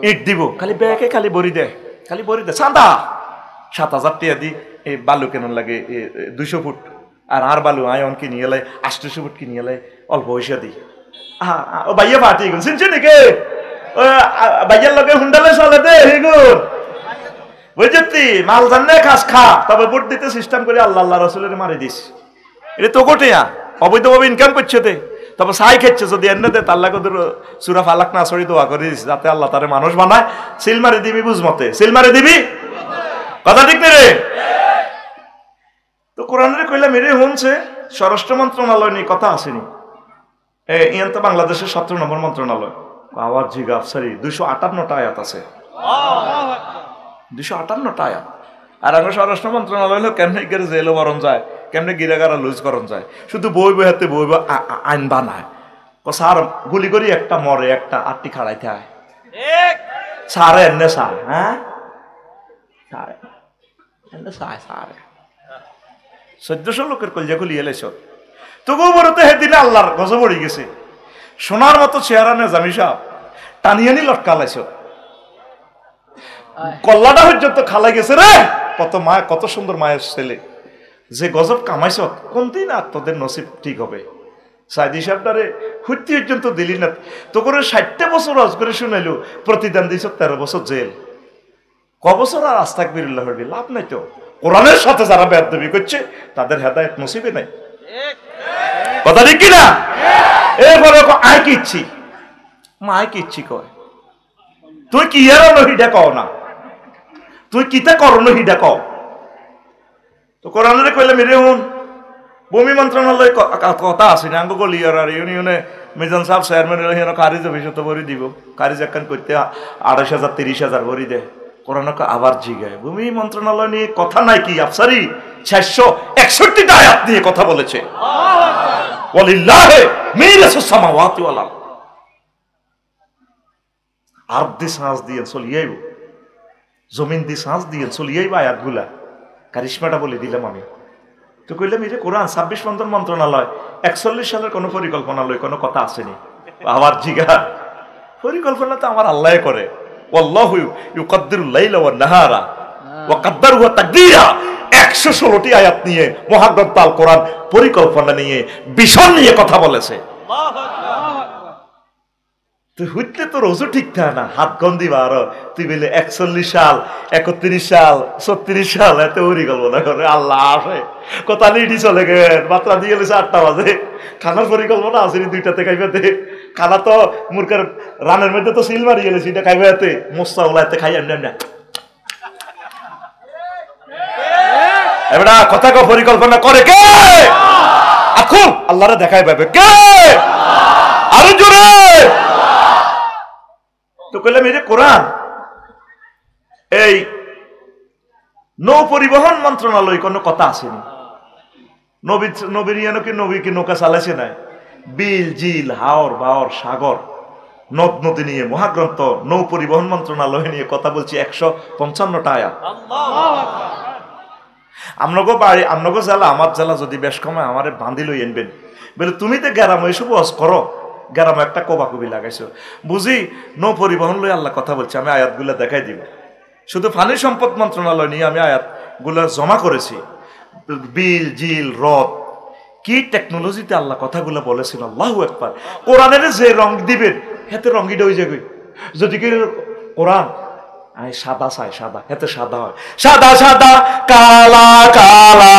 ইট দিব। খালি ব্যাগে খালি বড়ি দেয়, খালি বড়ি দেয়। চাঁদা 7,000 টাকা দি এই বালু কেন লাগে 200 ফুট, আর বালু আয়ন কিনি এলাই 800 ফুট কিনি এলাই অল্প পয়সা দিই। ও ভাইয়া পার্টি গুন শুনছে নাকি? ভাইয়ার লগে হুন্ডালে চলে দে হেগুন বুঝছি মাল জানলে খাস খা, তবে ভোট দিতে সিস্টেম করে আল্লাহ আল্লাহ রসুলের মারি দিস। এটা তো গোটিয়া অবৈধভাবে ইনকাম করছে দে, তবে সাই খেচ্ছে যদি এনে দে তার লাগে সুরা ফালাক না সরি দোয়া করে দিস যাতে আল্লাহ তারে মানুষ বানায়। সিল মারি দিবি বুঝমতে, সিল মারি দিবি, কথা ঠিক নেই রে। তো কোরআনের কইলাম এরে শুনছে স্বরাষ্ট্র মন্ত্রণালয় নিয়ে কথা আসেনি, ইয়ান তো বাংলাদেশের 17 নম্বর মন্ত্রণালয়। আবার জিগা আফসারি 258টা আয়াত আছে, 258টা আয়াত। আর এখন স্বরাষ্ট্র মন্ত্রণালয় হলো কেমনে গেলে জেলও বরণ যায়, কেমনে গিরাগারা লুজ করণ যায়, শুধু বই বই হাতে বই বই আইন বানায়। সার গুলি করি একটা মরে একটা আটটি খাড়াইতে হয় সারে এনে সার, হ্যাঁ সারে এনে সায় সারে 1400 লোকের কলজা খুলি এলেছ। তবুও বড়তে সেদিনে আল্লাহর গজব পড়ে গেছে। সোনার মতো চেহারা নেজামি সাহেব টানিয়ানি লটকালাইছ, কল্লাটা পর্যন্ত খালাই গেছে রে। কত মায়, কত সুন্দর মায়ের ছেলে, যে গজব কামাইছ কোন দিন আর তোদের নসিব ঠিক হবে। সাইদি সাহেবটারে হুত্তি পর্যন্ত দিলি না, তো করে 60টা বছর হজ করে শুনাইলো, প্রতিদান দিছ 13 বছর জেল। ক বছর আর আস্তাগফিরুল্লাহ হবি, লাভ নাই তো। কোরআনের সাথে যারা বেয়াদবি করছে তাদের হেদায়েত নসিবে নাই, কথা ঠিক কিনা? এরপরে আয় কি ইচ্ছি, মায় কি ইচ্ছি কয়, তুই কি হারানো হিডা কও না, তুই কিতা করনো হিডা কও। তো কোরআনের কইলে মেরে হুন ভূমি মন্ত্রণালয় কথা আছে না, গলিয়ার আর ইউনিয়নে মিজান সাহেব চেয়ারম্যান হেন কারিজ অভিষত ভরি দিব, কারিজ একখান করতে 28,000 30,000 ভরি দেয়। কোরআন আবার জিগায় ভূমি মন্ত্রণালয় নিয়ে কথা নাই কি আফসারি 461টা আয়াত নিয়ে কথা বলেছে। ওয়ালিল্লাহি মিরাসুস সামাওয়াতি ওয়াল আরদ, আরদ দি সাঁজ দিয়ে চলিয়াইব, জমিন দি সাঁজ দিয়ে চলিয়াইব আয়াতগুলা। কারিশমাটা বলে দিলাম আমি। তো কইলাম এই যে কোরআন 26 মন্ত্রণালয় 41 সালের কোনো পরিকল্পনা লই কোনো কথা আসেনি। আবার জিগা পরিকল্পনা তো আমার আল্লাহ করে, ওয়াল্লাহু ইউকাদ্দিরুল লাইলা ওয়ান নাহারা ওয়া কাদ্দারহু তাকদীরা। 116টি আয়াত নিয়ে মহাগ্রন্থ আল কোরআন পরিকল্পনা নিয়ে, বিশন নিয়ে কথা বলেছে। তুই হইতে তোর রোজু ঠিক থাকে না, হাত গন্দি বার তুই বলে 41 সাল 31 সাল 36 সাল এত পরিকল্পনা করে আল্লাহ আসে কথা লিডি চলে গেল। মাত্রা দিয়ে গেছে 8টা বাজে, খানার পরিকল্পনা আছে 2টাতে খাইবাতে। খানা তো মুরকার রানের মধ্যে তো সিল মারি গেলে সেটা খাইবাতে মোস্তা ওলাইতে খাই এমনি এমনি। এবার কথা কো পরিকল্পনা করে কে? এখন আল্লাহরে দেখাই পাবে কে? আরো জোরে। তো কইলাম এই যে কোরআন এই নৌ পরিবহন মন্ত্রণালয় কোনো কথা আসেনি। নবীর ইয়ানকে নবীকে নৌকা চালাইছে নাই, বিল জিল হাওর বাওর সাগর নদ নদী নিয়ে মহাগ্রন্থ নৌ পরিবহন মন্ত্রণালয় নিয়ে কথা বলছি 155টা আয়াত। আমনগো বাড়ি আমনগো জেলা আমার জেলা যদি বেশ কমায় আমারে বান্ধি লই আনবেন বলে তুমি তো গ্যারাম এসব ওয়াজ করো, গ্যারাম একটা কবাকবি লাগাইছো বুঝি। নৌ পরিবহন লই আল্লাহ কথা বলছে, আমি আয়াতগুলো দেখাই দিব। শুধু পানি সম্পদ মন্ত্রণালয় নিয়ে আমি আয়াতগুলো জমা করেছি। বিল জিল হ্রদ কি টেকনোলজিতে আল্লাহ কথাগুলো বলেছিল। আল্লাহু আকবার। কোরআনের যে রং দিবেন হেতে রঙিটা হয়ে যাবে। যদি কি কোরআন আই সাদা চাই সাদা হেতে সাদা হয়, সাদা সাদা কালা কালা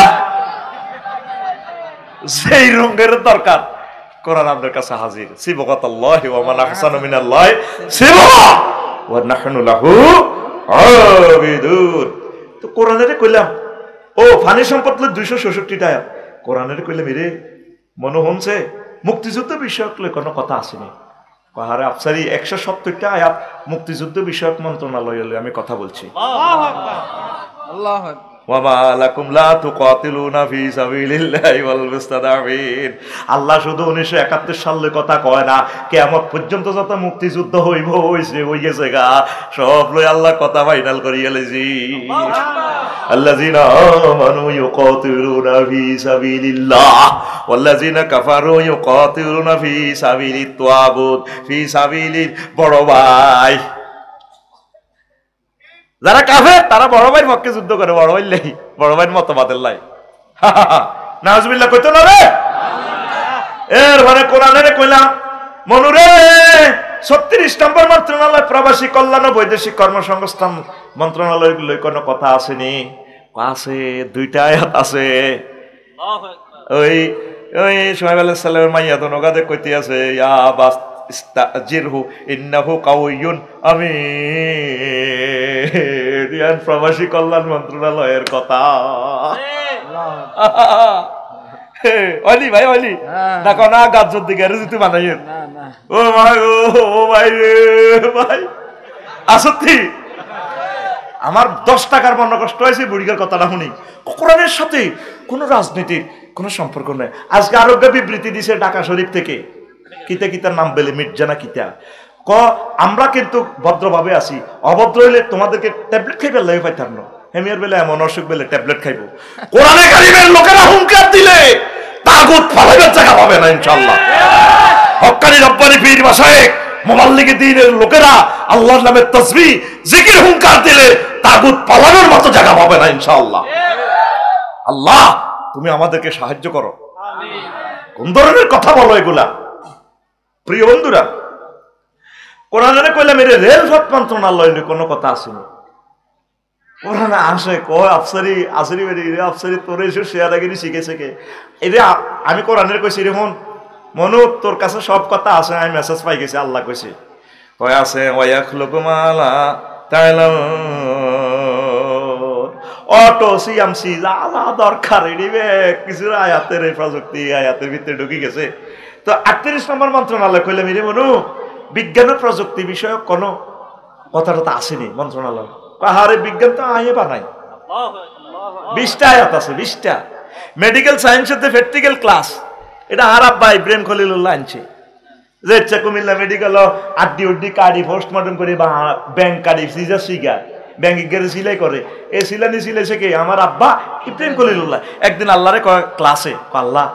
যেই রঙের দরকার কোরআন আমাদের কাছে হাজির। সিবগাতাল্লাহি ওয়া মান আহসানু মিনাল্লাহি সিবগা ওয়া নাহনু লাহু আবিদুন। তো কোরআনের কইলাম ও পানি সম্পদ 266টা আয়াত। কোরআনের কইলাম রে মনে হচ্ছে মুক্তিযুদ্ধ বিষয়ক কোনো কথা আসেনি। পাহাড়ে আফসারি 170টা আয়াত মুক্তিযুদ্ধ বিষয়ক মন্ত্রণালয় আমি কথা বলছি। আল্লাহু আকবার আল্লাহু আকবার। আল্লাহ শুধু 1971 সালের কথা কয় না, কিয়ামত পর্যন্ত যত মুক্তিযুদ্ধ হইব হইছে হই গেছে গা সব লই আল্লাহ কথা ফাইনাল করিয়া লইছি। আল্লাযিনা আমানু ইউকাতিলুনা ফি সাবিলিল্লাহ ওয়াল্লাযিনা কাফারু ইউকাতিলুনা ফি সাবিলিত তাগুত ফি সাবিলিল বড় ভাই। যারা কাফের তারা বড় ভাইয়ের পক্ষে যুদ্ধ করে, বড় ভাই লাই বড় ভাইয়ের মতবাদের লাই। নাউজুবিল্লাহ কইতো না রে। এরপরে কোরআনে কইলাম মনুরে 36 নম্বর মন্ত্রণালয় প্রবাসী কল্যাণ ও বৈদেশিক কর্মসংস্থান মন্ত্রণালয় লই কোনো কথা আসেনি? আছে, 2টা আয়াত আছে। ওই ওই সোহাইব আলাইহিস সালামের মাইয়া তো নগাদে কইতে আছে, ইয়া বাস ইস্তাজিরহু ইন্নাহু কাউয়ুন আমিন। প্রবাসী কল্যাণ মন্ত্রণালয়ের কথা। অলি ভাই অলি না কোনা গাজর দিকে তুই বানাই। ও ভাই ও ভাই রে ভাই আসতি আমার 10 টাকার মন কষ্ট হয়েছে বুড়িগার কথাটা শুনি। কোরআনের সাথে কোনো রাজনীতির কোনো সম্পর্ক নেই। আজকে আরোগ্য বিবৃতি দিছে ঢাকা শরীফ থেকে, কিতা কিতার নাম বেলে মির্জানা কিতা ক আমরা কিন্তু ভদ্রভাবে আছি, অভদ্র হইলে তোমাদেরকে ট্যাবলেট খাইবে লাগে পাইতাম না। হেমিয়ার বেলা এমন অসুখ বেলে ট্যাবলেট খাইবো। কোরআনে কারিমের লোকেরা হুঙ্কার দিলে তাগুত ফালাইবার জায়গা পাবে না ইনশাআল্লাহ। হক্কানি রব্বানি পীর মাশায়েখ মুবাল্লিগে দ্বীনের লোকেরা আল্লাহর নামে তাসবিহ জিকির হুঙ্কার দিলে তাগুত পালানোর মতো জায়গা পাবে না ইনশাআল্লাহ। আল্লাহ তুমি আমাদেরকে সাহায্য করো। আমিন। কোন ধরনের কথা বলো এগুলা? প্রিয় বন্ধুরা, কোরআনে কইলাম এর রেলপথ মন্ত্রণালয়ে কোনো কথা আসেনি। কোরআনে আসে কয় আফসারি আসরি বেরি রে আফসারি তোরে এসে শেয়ারাগিরি শিখেছে কে? এরে আমি কোরআনের কইছি রে হন মনু তোর কাছে সব কথা আছে, আমি মেসেজ পাই গেছি। আল্লাহ কইছে কয় আছে ওয়ায়াখলুকু মালা তাআলাম অটো সিএমসি যা যা দরকার নিবে কিছু আয়াতের এই প্রযুক্তি আয়াতের ভিতরে ঢুকে গেছে। তো 38 নম্বর মন্ত্রণালয় কইলে মেরে মনু বিজ্ঞান ও প্রযুক্তি বিষয়ক কোনো কথাটা তো আসেনি মন্ত্রণালয়। পাহাড়ে বিজ্ঞান তো আয়ে বানাই 20টা আয়াত আছে, 20টা। মেডিকেল সায়েন্সের যে প্র্যাকটিক্যাল ক্লাস এটা আরাব ভাই ইব্রাহিম খলিলুল্লাহ আনছে। যে ইচ্ছা কুমিল্লা মেডিকেল আড্ডি উড্ডি কাড়ি পোস্টমর্টম করে বা ব্যাংক কাড়ি সিজা সিগা ব্যাংকে গেলে সিলাই করে। এই সিলানি সিলাইছে কে? আমার আব্বা ইব্রাহিম খলিলুল্লাহ। একদিন আল্লাহরে ক্লাসে আল্লাহ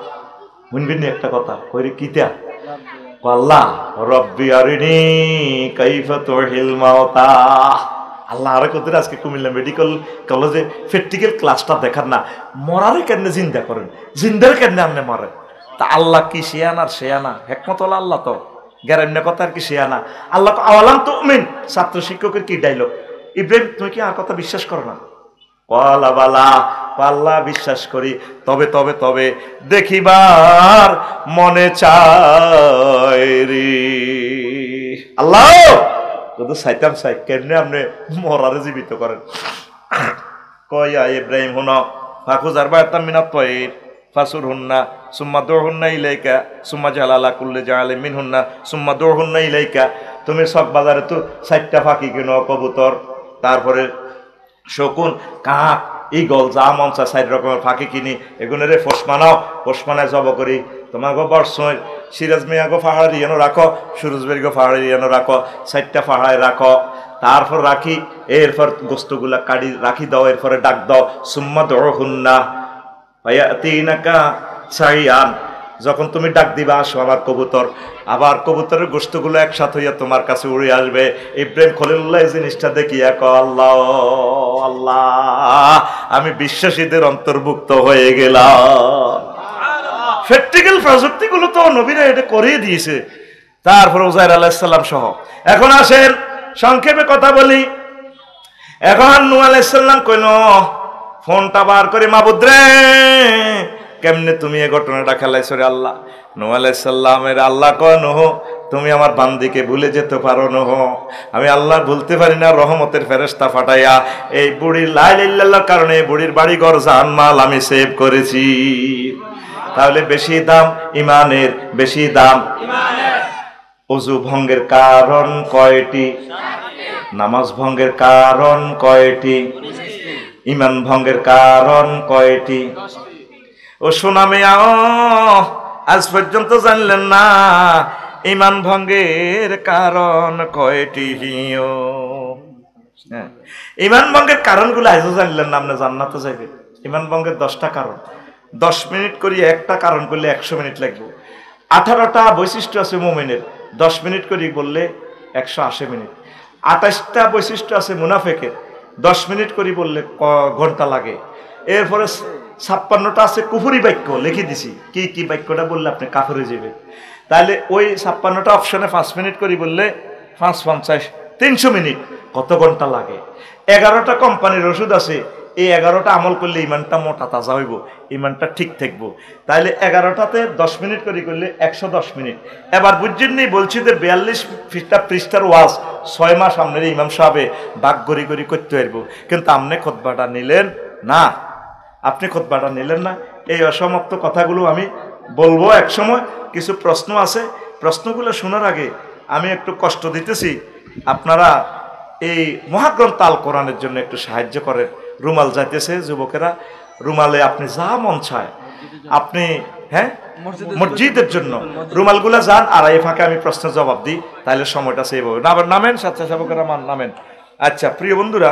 শুনবেন একটা কথা কইরে কিতা আল্লাহ রব্বি আরিনি কাইফা তুহিল মাউতা। আল্লাহ আরে কত আজকে কুমিল্লা মেডিকেল কলেজে প্র্যাকটিক্যাল ক্লাসটা দেখার না, মরারে কেন জিন্দা করেন, জিন্দার কেন আপনি মরেন। তা আল্লাহ কি শেয়ানার শেয়ানা হেকমত হল আল্লাহ তো গ্যারান্য কথার কি শেয়ানা। আল্লাহ আওয়ালাম তুমিন ছাত্র শিক্ষকের কি ডায়লগ, ইব্রাহিম তুমি কি আর কথা বিশ্বাস করো না? কলা বালা পাল্লা বিশ্বাস করি, তবে তবে তবে দেখিবার মনে চাই রে। আল্লাহ যদি চাইতাম চাই কেমনে আপনি মরারে জীবিত করেন। কয়া ইব্রাহিম হুন ফাকুজার বায়তাম মিনাত তয়ির ফাসুর হুন্না সুম্মা দৌড় হুন্না ইলাইকা সুম্মা জালালা কুল্লে জালে মিন হুন্না সুম্মা দৌড় হুন্না ইলাইকা। তুমি সব বাজারে তো 4টা ফাঁকি কিনো কবুতর, তারপরে শকুন কাক ইগল যা মন চা 4 রকমের ফাঁকি কিনি এগুলো রে ফোসমানায় জব করি। তোমার গো বর্ষয় সিরাজ মিয়া গো পাহাড়ি এনো রাখো, সুরজবের গো পাহাড়ি এনো রাখো, 4টা পাহাড়ে রাখো। তারপর রাখি এরপর গোস্তগুলা কাটি রাখি দাও, এরপরে ডাক দাও সুম্মা দৌড় হুন্না ভাইয়াতিনাকা সাইয়ান। যখন তুমি ডাক দিবা আসো আমার কবুতর, আবার কবুতরের গোস্তগুলো একসাথে হইয়া তোমার কাছে উড়ে আসবে। ইব্রাহিম খলিলুল্লাহ এই জিনিসটা দেখিয়া ক আল্লাহ আল্লাহ আমি বিশ্বাসীদের অন্তর্ভুক্ত হয়ে গেলাম। প্র্যাকটিক্যাল প্রযুক্তিগুলো তো নবীরা এটা করিয়ে দিয়েছে। তারপর উজাইর আলাইহিস সালাম সহ। এখন আসেন সংক্ষেপে কথা বলি। এখন নূহ আলাইহিস সালাম কইল ফোনটা বার করে মাবুদ রে কেমনে তুমি এই ঘটনাটা খেলাইছো রে আল্লাহ। নূহ আলাইহিস সালামের আল্লাহ কয় নূহ তুমি আমার বান্দিকে ভুলে যেতে পারো নূহ, আমি আল্লাহ ভুলতে পারি না। রহমতের ফেরেশতা পাঠাইয়া এই বুড়ির লা ইলাহা ইল্লাল্লাহর কারণে বুড়ির বাড়ি ঘর জানমাল আমি সেভ করেছি। তাহলে বেশি দাম ইমানের, বেশি দাম ইমানের। ওযু ভঙ্গের কারণ কয়টি? নামাজ ভঙ্গের কারণ কয়টি? ইমান ভঙ্গের কারণ কয়টি? ও সোনা মিয়া আজ পর্যন্ত জানলেন না ইমান ভঙ্গের কারণ কয়টি? ইমান ভঙ্গের কারণগুলো আজও জানলেন না, আপনি জান্নাতে যাবেন। ইমান ভঙ্গের 10টা কারণ, 10 মিনিট করি একটা কারণ করলে 100 মিনিট লাগবে। 18টা বৈশিষ্ট্য আছে মুমিনের, 10 মিনিট করি বললে 180 মিনিট। 28টা বৈশিষ্ট্য আছে মুনাফেকের, 10 মিনিট করি বললে ঘন্টা লাগে। এরপরে 56টা আছে কুফরি বাক্য লিখে দিছি, কি কি বাক্যটা বললে আপনি কাফের হয়ে যাবে। তাহলে ওই 56টা অপশনে 5 মিনিট করি বললে 5 50 300 মিনিট। কত ঘন্টা লাগে? 11টা কোম্পানির ওষুধ আছে, এই 11টা আমল করলে ইমানটা মোটা তাজা হইব, ইমানটা ঠিক থাকবো। তাইলে 11টাতে 10 মিনিট করে করলে 110 মিনিট। এবার বুঝছেন নি, বলছি যে 42 পৃষ্ঠার ওয়াজ 6 মাস আপনার ইমাম সাহেবে বাক গড়ি গড়ি করতে পারবো, কিন্তু আপনি খুতবাটা নিলেন না, আপনি খুতবাটা নিলেন না। এই অসমাপ্ত কথাগুলো আমি বলবো এক সময়। কিছু প্রশ্ন আছে, প্রশ্নগুলো শোনার আগে আমি একটু কষ্ট দিতেছি, আপনারা এই মহাগ্রন্থ আল কোরআনের জন্য একটু সাহায্য করেন। রুমাল যাইতেছে যুবকেরা, রুমালে আপনি যা মন চায় আপনি, হ্যাঁ, মসজিদের জন্য রুমালগুলা যান, আর এই ফাঁকে আমি প্রশ্নের জবাব দিই, তাহলে সময়টা সেভ হবে। নামেন স্বেচ্ছাসেবকেরা, নামেন। আচ্ছা প্রিয় বন্ধুরা,